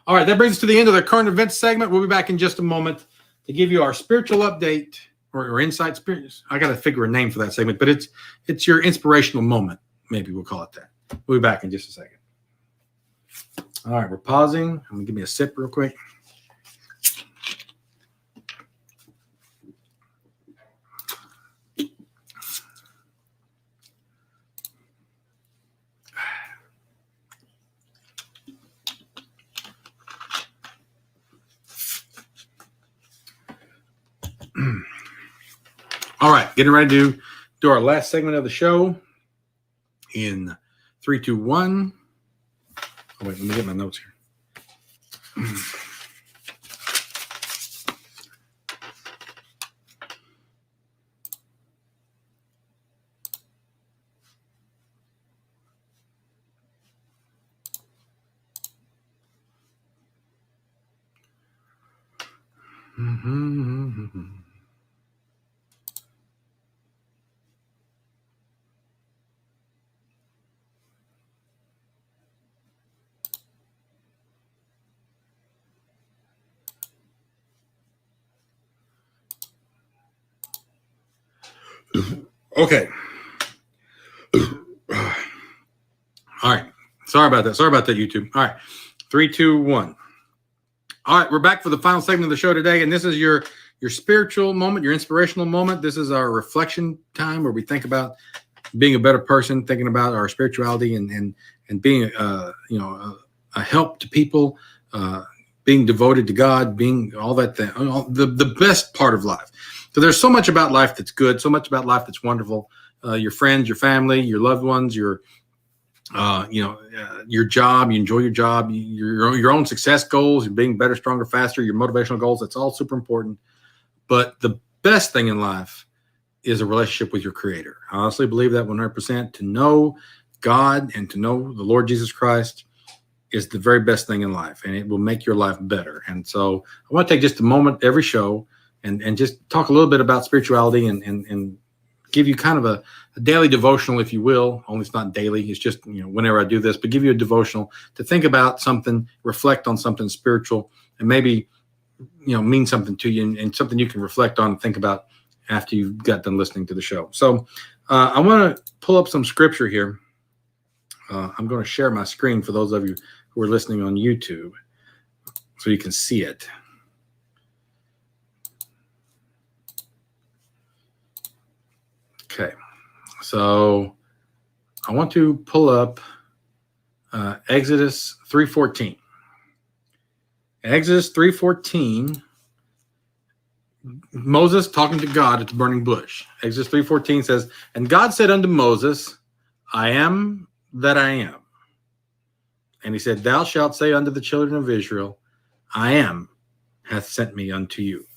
All right, that brings us to the end of the current events segment. We'll be back in just a moment to give you our spiritual update or insight spirits. I got to figure a name for that segment, but it's your inspirational moment. Maybe we'll call it that. We'll be back in just a second. All right, we're pausing. I'm going to give me a sip real quick. All right, getting ready to do our last segment of the show in 3, 2, 1. Oh, wait, let me get my notes here. Okay. All right. Sorry about that, YouTube. All right. 3, 2, 1. All right. We're back for the final segment of the show today. And this is your spiritual moment, your inspirational moment. This is our reflection time where we think about being a better person, thinking about our spirituality and being, a help to people, being devoted to God, being all that thing, the best part of life. So there's so much about life that's good, so much about life that's wonderful. Your friends, your family, your loved ones, your job. You enjoy your job, your own success goals, being better, stronger, faster, your motivational goals. That's all super important. But the best thing in life is a relationship with your Creator. I honestly believe that 100%. To know God and to know the Lord Jesus Christ is the very best thing in life, and it will make your life better. And so I want to take just a moment every show and just talk a little bit about spirituality and give you kind of a daily devotional, if you will. Only it's not daily. It's just, whenever I do this, but give you a devotional to think about something, reflect on something spiritual, and maybe, mean something to you and something you can reflect on and think about after you've got done listening to the show. So I want to pull up some scripture here. I'm going to share my screen for those of you who are listening on YouTube so you can see it. Okay, so I want to pull up Exodus 3:14. Exodus 3:14, Moses talking to God at the burning bush. Exodus 3:14 says, "And God said unto Moses, I am that I am. And he said, Thou shalt say unto the children of Israel, I am hath sent me unto you.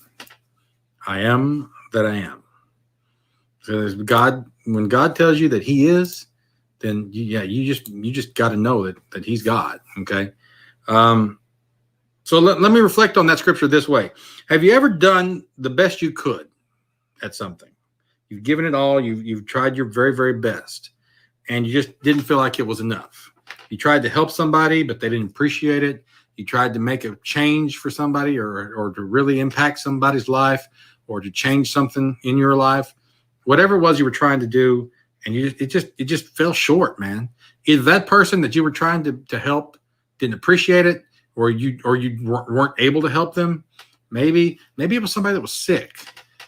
I am that I am." So God, when God tells you that He is, then you just got to know that He's God. Okay. So let me reflect on that scripture this way. Have you ever done the best you could at something? You've given it all. You've tried your very, very best, and you just didn't feel like it was enough. You tried to help somebody, but they didn't appreciate it. You tried to make a change for somebody, or to really impact somebody's life, or to change something in your life. Whatever it was you were trying to do, and it just fell short, man. Either that person that you were trying to help didn't appreciate it, or you weren't able to help them. Maybe it was somebody that was sick,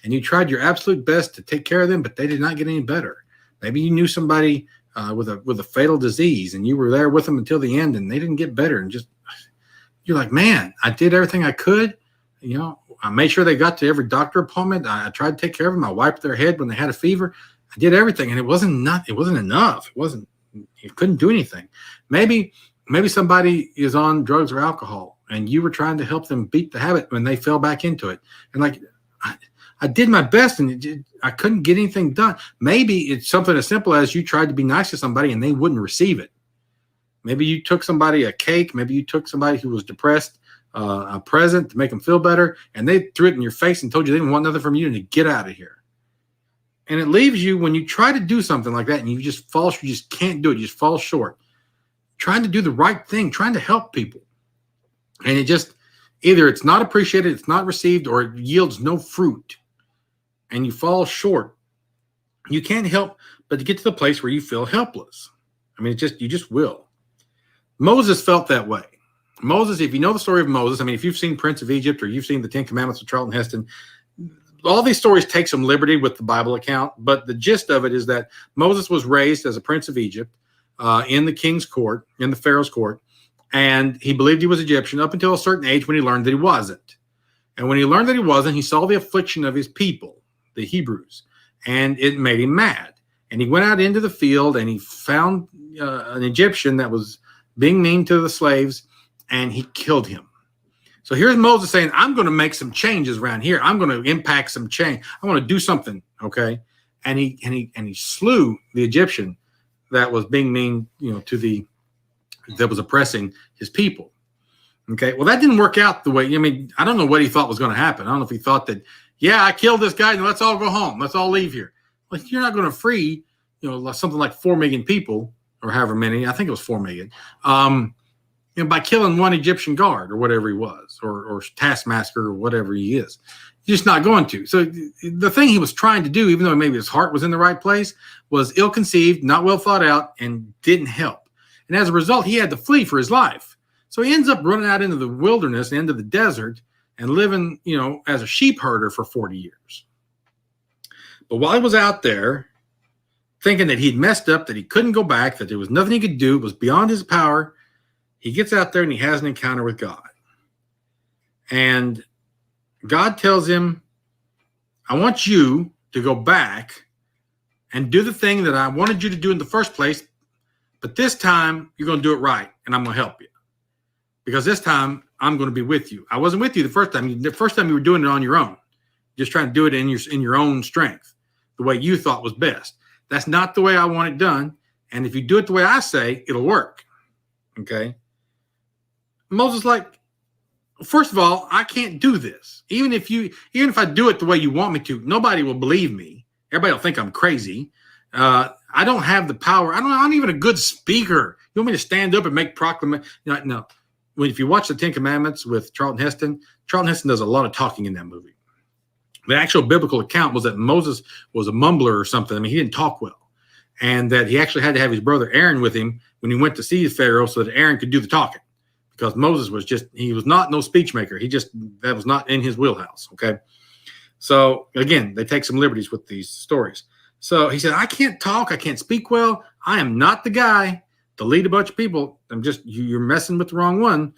and you tried your absolute best to take care of them, but they did not get any better. Maybe you knew somebody with a fatal disease, and you were there with them until the end, and they didn't get better. And you're like, man, I did everything I could. I made sure they got to every doctor appointment. I tried to take care of them. I wiped their head when they had a fever. I did everything, and it wasn't enough. You couldn't do anything. Maybe somebody is on drugs or alcohol, and you were trying to help them beat the habit when they fell back into it. And like, I did my best, and I couldn't get anything done. Maybe it's something as simple as you tried to be nice to somebody and they wouldn't receive it. Maybe you took somebody a cake. Maybe you took somebody who was depressed a present to make them feel better, and they threw it in your face and told you they didn't want nothing from you and to get out of here. And it leaves you, when you try to do something like that and you just can't do it. You just fall short. Trying to do the right thing, trying to help people. And either it's not appreciated, it's not received, or it yields no fruit. And you fall short. You can't help but to get to the place where you feel helpless. I mean, you just will. Moses felt that way. Moses, if you know the story of Moses, I mean, if you've seen Prince of Egypt or you've seen the Ten Commandments of Charlton Heston, all these stories take some liberty with the Bible account, but the gist of it is that Moses was raised as a prince of Egypt in the king's court, in the Pharaoh's court, and he believed he was Egyptian up until a certain age when he learned that he wasn't. And when he learned that he wasn't, he saw the affliction of his people, the Hebrews, and it made him mad. And he went out into the field and he found an Egyptian that was being mean to the slaves, and he killed him. So here's Moses saying, I'm going to make some changes around here. I'm going to impact some change. I want to do something. Okay. And he slew the Egyptian that was being mean, that was oppressing his people. Okay. Well, that didn't work out the way, I don't know what he thought was going to happen. I don't know if he thought that, yeah, I killed this guy and let's all go home. Let's all leave here. Well, you're not going to free, something like 4 million people, or however many, I think it was 4 million, by killing one Egyptian guard or whatever he was, or taskmaster or whatever he is. You're just not going to. So the thing he was trying to do, even though maybe his heart was in the right place, was ill-conceived, not well thought out, and didn't help. And as a result, he had to flee for his life. So he ends up running out into the wilderness, into the desert, and living, as a sheep herder for 40 years. But while he was out there, thinking that he'd messed up, that he couldn't go back, that there was nothing he could do, it was beyond his power, he gets out there and he has an encounter with God. And God tells him, I want you to go back and do the thing that I wanted you to do in the first place, but this time you're going to do it right, and I'm going to help you. Because this time I'm going to be with you. I wasn't with you the first time. The first time you were doing it on your own, just trying to do it in your own strength, the way you thought was best. That's not the way I want it done. And if you do it the way I say, it'll work. Okay. Moses like, first of all, I can't do this. Even if I do it the way you want me to, nobody will believe me. Everybody will think I'm crazy. I don't have the power. I'm not even a good speaker. You want me to stand up and make proclamation? No. If you watch the Ten Commandments with Charlton Heston does a lot of talking in that movie. The actual biblical account was that Moses was a mumbler or something. I mean, he didn't talk well. And that he actually had to have his brother Aaron with him when he went to see Pharaoh so that Aaron could do the talking. Because Moses he was not no speech maker. That was not in his wheelhouse. Okay. So again, they take some liberties with these stories. So he said, I can't talk. I can't speak well. I am not the guy to lead a bunch of people. You're messing with the wrong one.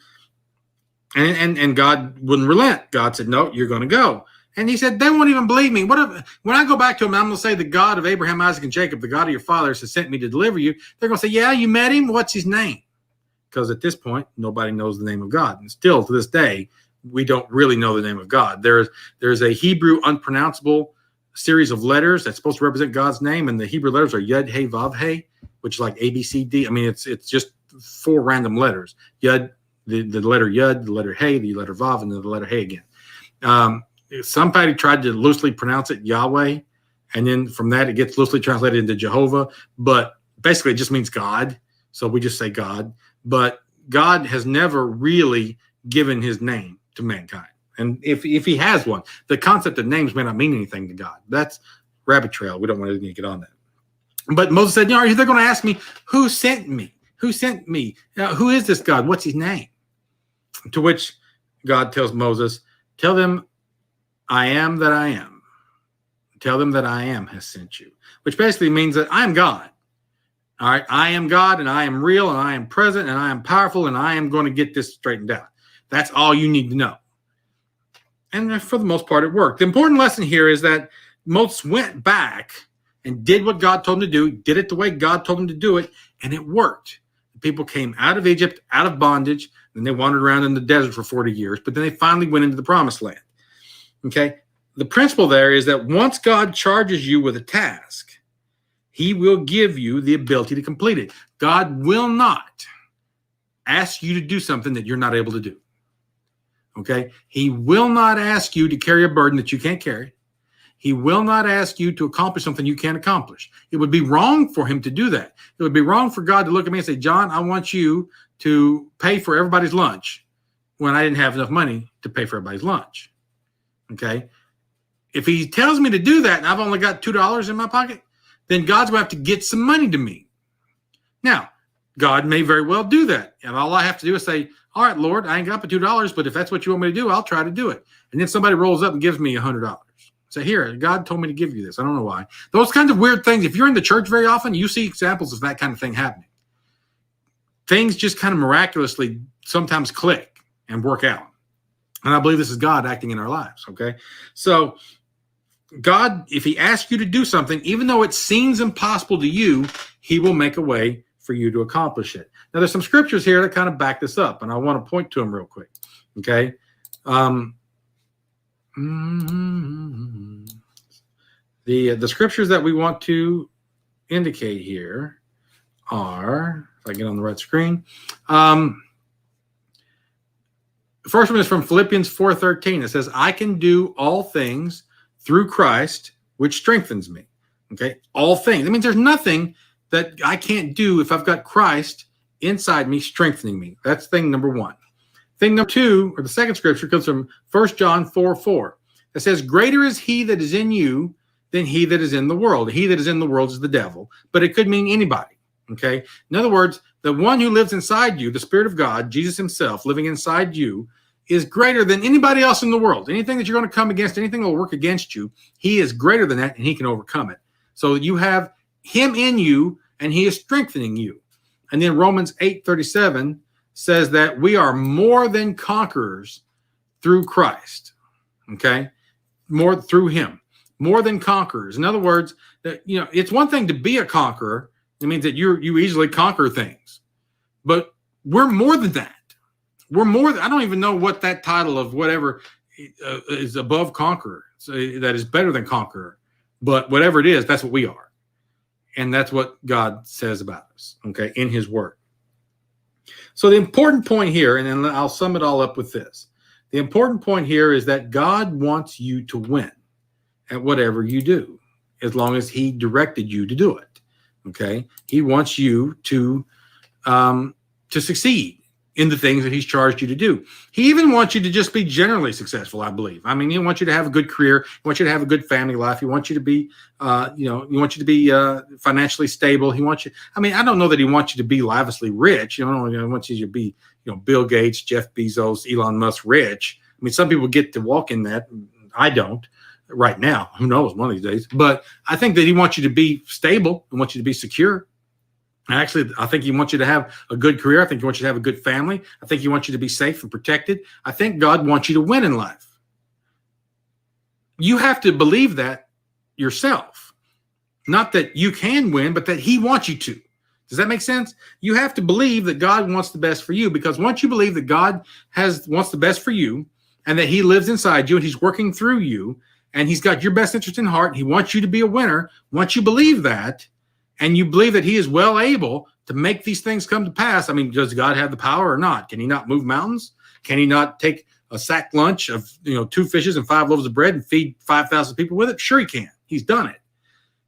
And God wouldn't relent. God said, no, you're going to go. And he said, they won't even believe me. When I go back to him, I'm going to say the God of Abraham, Isaac, and Jacob, the God of your fathers, has sent me to deliver you. They're going to say, yeah, you met him. What's his name? Because at this point, nobody knows the name of God. And still to this day, we don't really know the name of God. There's a Hebrew unpronounceable series of letters that's supposed to represent God's name, and the Hebrew letters are Yud, Hey, Vav, Hey, which is like A, B, C, D. I mean, it's just 4 random letters. Yud, the letter Yud, the letter Hey, the letter Vav, and then the letter Hey again. Somebody tried to loosely pronounce it Yahweh, and then from that it gets loosely translated into Jehovah, but basically it just means God. So we just say God. But God has never really given his name to mankind. And if he has one, the concept of names may not mean anything to God. That's rabbit trail. We don't want to get on that. But Moses said, they're going to ask me, who sent me? Who sent me? Who is this God? What's his name? To which God tells Moses, tell them I am that I am. Tell them that I am has sent you, which basically means that I am God. All right, I am God, and I am real, and I am present, and I am powerful, and I am going to get this straightened out. That's all you need to know. And for the most part, it worked. The important lesson here is that Moses went back and did what God told him to do, did it the way God told him to do it, and it worked. The people came out of Egypt, out of bondage, and they wandered around in the desert for 40 years, but then they finally went into the promised land. Okay? The principle there is that once God charges you with a task, he will give you the ability to complete it. God will not ask you to do something that you're not able to do. Okay? He will not ask you to carry a burden that you can't carry. He will not ask you to accomplish something you can't accomplish. It would be wrong for him to do that. It would be wrong for God to look at me and say, John, I want you to pay for everybody's lunch when I didn't have enough money to pay for everybody's lunch. Okay? If he tells me to do that and I've only got $2 in my pocket, then God's going to have to get some money to me. Now, God may very well do that. And all I have to do is say, all right, Lord, I ain't got but $2, but if that's what you want me to do, I'll try to do it. And then somebody rolls up and gives me $100. Say, here, God told me to give you this. I don't know why. Those kinds of weird things, if you're in the church very often, you see examples of that kind of thing happening. Things just kind of miraculously sometimes click and work out. And I believe this is God acting in our lives, okay? So God, if he asks you to do something, even though it seems impossible to you, he will make a way for you to accomplish it. Now, there's some scriptures here that kind of back this up, and I want to point to them real quick, okay? The scriptures that we want to indicate here are, if I get on the right screen, the first one is from Philippians 4:13. It says, I can do all things through Christ, which strengthens me. Okay, all things. That means there's nothing that I can't do if I've got Christ inside me strengthening me. That's thing number one. Thing number two, or the second scripture, comes from 1 John 4:4. It says, greater is he that is in you than he that is in the world. He that is in the world is the devil, but it could mean anybody. Okay. In other words, the one who lives inside you, the Spirit of God, Jesus himself living inside you, is greater than anybody else in the world. Anything that you're going to come against, anything that will work against you, he is greater than that, and he can overcome it. So you have him in you, and he is strengthening you. And then Romans 8:37 says that we are more than conquerors through Christ. Okay? More through him. More than conquerors. In other words, that it's one thing to be a conqueror. It means that you easily conquer things. But we're more than that. We're more than, I don't even know what that title of whatever is above conqueror. So that is better than conqueror. But whatever it is, that's what we are. And that's what God says about us, okay, in his word. So the important point here, and then I'll sum it all up with this. The important point here is that God wants you to win at whatever you do, as long as he directed you to do it, okay? He wants you to succeed in the things that he's charged you to do. He even wants you to just be generally successful, I believe. I mean, he wants you to have a good career. He wants you to have a good family life. He wants you to be, he wants you to be financially stable. He wants you, I mean, I don't know that he wants you to be lavishly rich. He wants you to be, Bill Gates, Jeff Bezos, Elon Musk rich. I mean, some people get to walk in that. I don't right now. Who knows, one of these days. But I think that he wants you to be stable and wants you to be secure. Actually, I think he wants you to have a good career. I think he wants you to have a good family. I think he wants you to be safe and protected. I think God wants you to win in life. You have to believe that yourself. Not that you can win, but that he wants you to. Does that make sense? You have to believe that God wants the best for you, because once you believe that God wants the best for you and that he lives inside you and he's working through you, and he's got your best interest in heart. He wants you to be a winner. Once you believe that, and you believe that he is well able to make these things come to pass, I mean, does God have the power or not? Can he not move mountains? Can he not take a sack lunch of 2 fishes and 5 loaves of bread and feed 5,000 people with it? Sure he can. He's done it.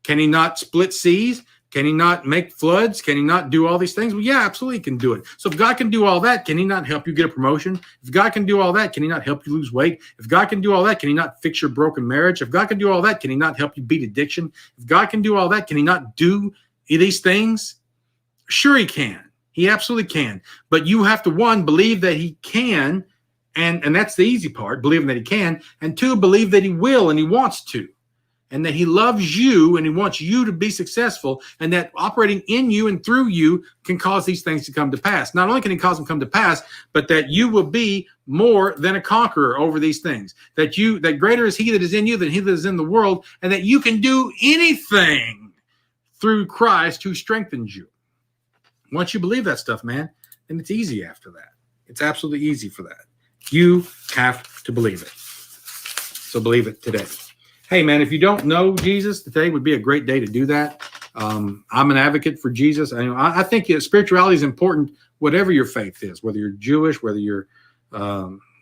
Can he not split seas? Can he not make floods? Can he not do all these things? Well, yeah, absolutely he can do it. So if God can do all that, can he not help you get a promotion? If God can do all that, can he not help you lose weight? If God can do all that, can he not fix your broken marriage? If God can do all that, can he not help you beat addiction? If God can do all that, can he not do these things? Sure he can. He absolutely can. But you have to, 1, believe that he can, and that's the easy part, believing that he can, and 2, believe that he will and he wants to. And that he loves you and he wants you to be successful, and that operating in you and through you can cause these things to come to pass. Not only can he cause them to come to pass, but that you will be more than a conqueror over these things. That greater is he that is in you than he that is in the world, and that you can do anything through Christ who strengthens you. Once you believe that stuff, man, then it's easy after that. It's absolutely easy for that. You have to believe it. So believe it today. Hey, man, if you don't know Jesus, today would be a great day to do that. I'm an advocate for Jesus. I think spirituality is important, whatever your faith is, whether you're Jewish, whether you're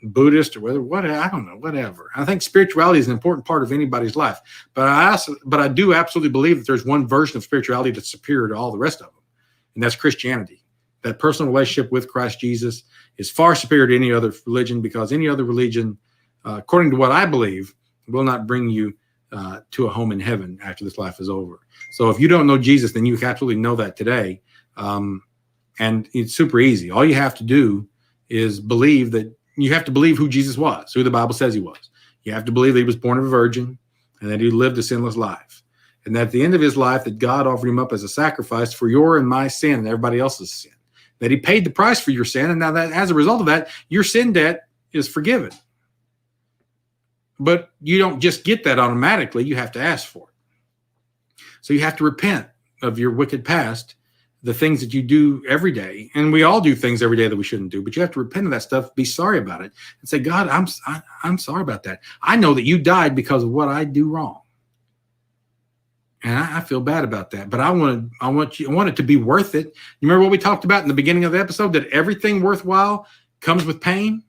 Buddhist, or whatever. I think spirituality is an important part of anybody's life. But I do absolutely believe that there's one version of spirituality that's superior to all the rest of them, and that's Christianity. That personal relationship with Christ Jesus is far superior to any other religion, because any other religion, according to what I believe, will not bring you to a home in heaven after this life is over. So if you don't know Jesus, then you absolutely know that today. And it's super easy. All you have to do is believe that you have to believe who Jesus was, who the Bible says he was. You have to believe that he was born of a virgin and that he lived a sinless life. And that at the end of his life, that God offered him up as a sacrifice for your and my sin and everybody else's sin. That he paid the price for your sin. And now that as a result of that, your sin debt is forgiven. But you don't just get that automatically. You have to ask for it. So you have to repent of your wicked past, the things that you do every day. And we all do things every day that we shouldn't do. But you have to repent of that stuff, be sorry about it, and say, God, I'm sorry about that. I know that you died because of what I do wrong. And I feel bad about that. But I want it to be worth it. You remember what we talked about in the beginning of the episode, that everything worthwhile comes with pain?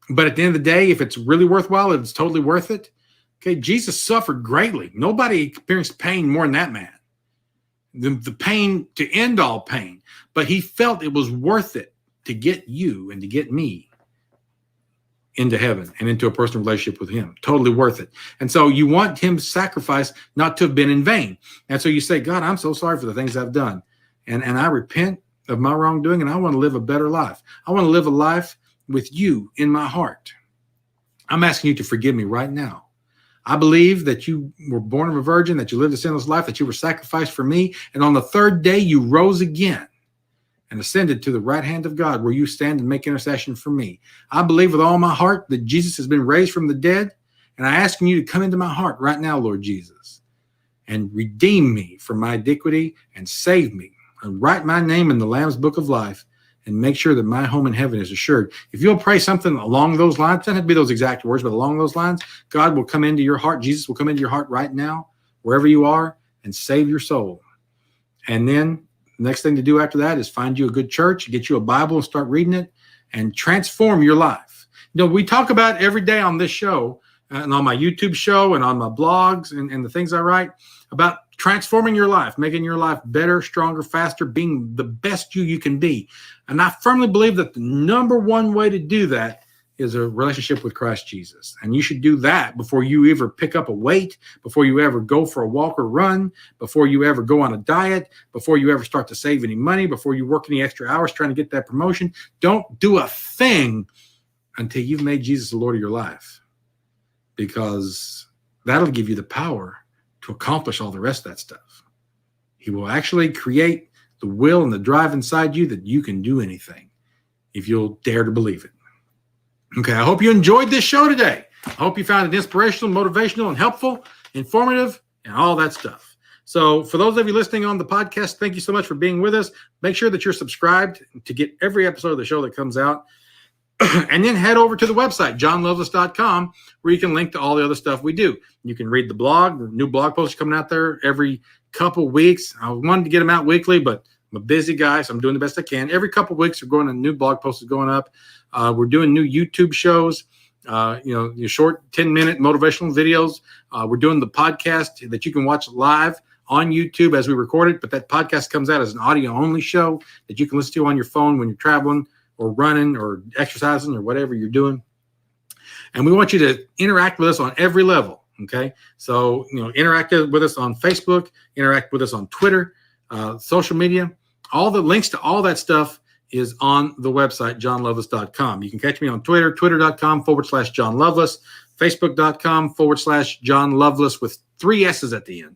But at the end of the day, if it's really worthwhile, it's totally worth it. Okay, Jesus suffered greatly. Nobody experienced pain more than that man. The pain to end all pain. But he felt it was worth it to get you and to get me into heaven and into a personal relationship with him. Totally worth it. And so you want him's sacrifice not to have been in vain. And so you say, God, I'm so sorry for the things I've done. And I repent of my wrongdoing, and I want to live a better life. I want to live a life with you in my heart. I'm asking you to forgive me right now. I believe that you were born of a virgin, that you lived a sinless life, that you were sacrificed for me, and on the 3rd day you rose again and ascended to the right hand of God, where you stand and make intercession for me. I believe with all my heart that Jesus has been raised from the dead, and I'm asking you to come into my heart right now, Lord Jesus, and redeem me from my iniquity and save me, and write my name in the Lamb's book of life, and make sure that my home in heaven is assured. If you'll pray something along those lines, it doesn't have to be those exact words, but along those lines, God will come into your heart. Jesus will come into your heart right now, wherever you are, and save your soul. And then the next thing to do after that is find you a good church, get you a Bible and start reading it, and transform your life. We talk about every day on this show and on my YouTube show and on my blogs and the things I write about transforming your life, making your life better, stronger, faster, being the best you can be. And I firmly believe that the number one way to do that is a relationship with Christ Jesus. And you should do that before you ever pick up a weight, before you ever go for a walk or run, before you ever go on a diet, before you ever start to save any money, before you work any extra hours trying to get that promotion. Don't do a thing until you've made Jesus the Lord of your life, because that'll give you the power to accomplish all the rest of that stuff. He will actually create the will and the drive inside you that you can do anything if you'll dare to believe it. Okay, I hope you enjoyed this show today. I hope you found it inspirational, motivational, and helpful, informative, and all that stuff. So for those of you listening on the podcast, thank you so much for being with us. Make sure that you're subscribed to get every episode of the show that comes out. And then head over to the website, jonloveless.com, where you can link to all the other stuff we do. You can read the blog. The new blog posts coming out there every couple weeks. I wanted to get them out weekly, but I'm a busy guy, so I'm doing the best I can. Every couple weeks, we're going, a new blog post is going up. We're doing new YouTube shows, your short 10-minute motivational videos. We're doing the podcast that you can watch live on YouTube as we record it, but that podcast comes out as an audio-only show that you can listen to on your phone when you're traveling or running or exercising or whatever you're doing. And we want you to interact with us on every level, okay? So, interact with us on Facebook, interact with us on Twitter, social media. All the links to all that stuff is on the website, jonloveless.com. You can catch me on Twitter, twitter.com/Jon Loveless, facebook.com/Jon Loveless with 3 S's at the end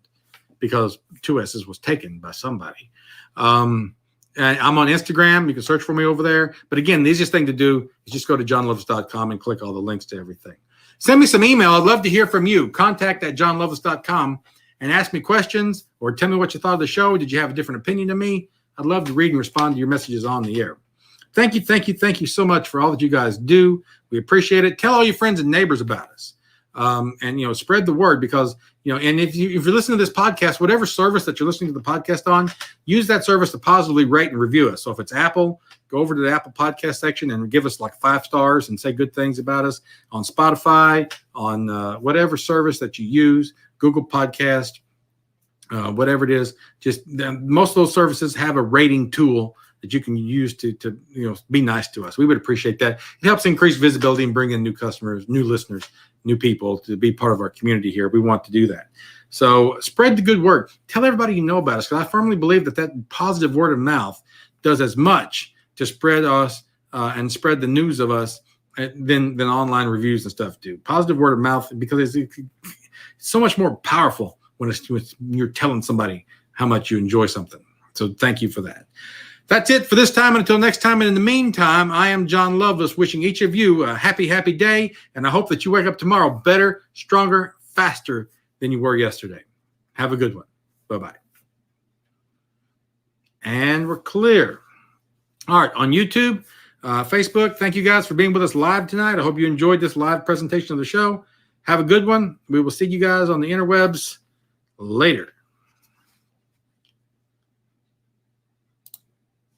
because 2 S's was taken by somebody. I'm on Instagram. You can search for me over there. But again, the easiest thing to do is just go to jonloveless.com and click all the links to everything. Send me some email. I'd love to hear from you. contact@jonloveless.com and ask me questions or tell me what you thought of the show. Did you have a different opinion than me? I'd love to read and respond to your messages on the air. Thank you so much for all that you guys do. We appreciate it. Tell all your friends and neighbors about us. And spread the word because and if you're listening to this podcast, whatever service that you're listening to the podcast on, use that service to positively rate and review us. So if it's Apple, go over to the Apple podcast section and give us like 5 stars and say good things about us. On Spotify, on whatever service that you use, Google Podcast, whatever it is, just most of those services have a rating tool that you can use to be nice to us. We would appreciate that. It helps increase visibility and bring in new customers, new listeners, new people to be part of our community here. We want to do that. So spread the good word. Tell everybody you know about us, because I firmly believe that positive word of mouth does as much to spread us and spread the news of us than online reviews and stuff do. Positive word of mouth, because it's so much more powerful when you're telling somebody how much you enjoy something. So thank you for that. That's it for this time. Until next time. And in the meantime, I am Jon Loveless, wishing each of you a happy, happy day. And I hope that you wake up tomorrow better, stronger, faster than you were yesterday. Have a good one. Bye-bye. And we're clear. All right. On YouTube, Facebook, thank you guys for being with us live tonight. I hope you enjoyed this live presentation of the show. Have a good one. We will see you guys on the interwebs later.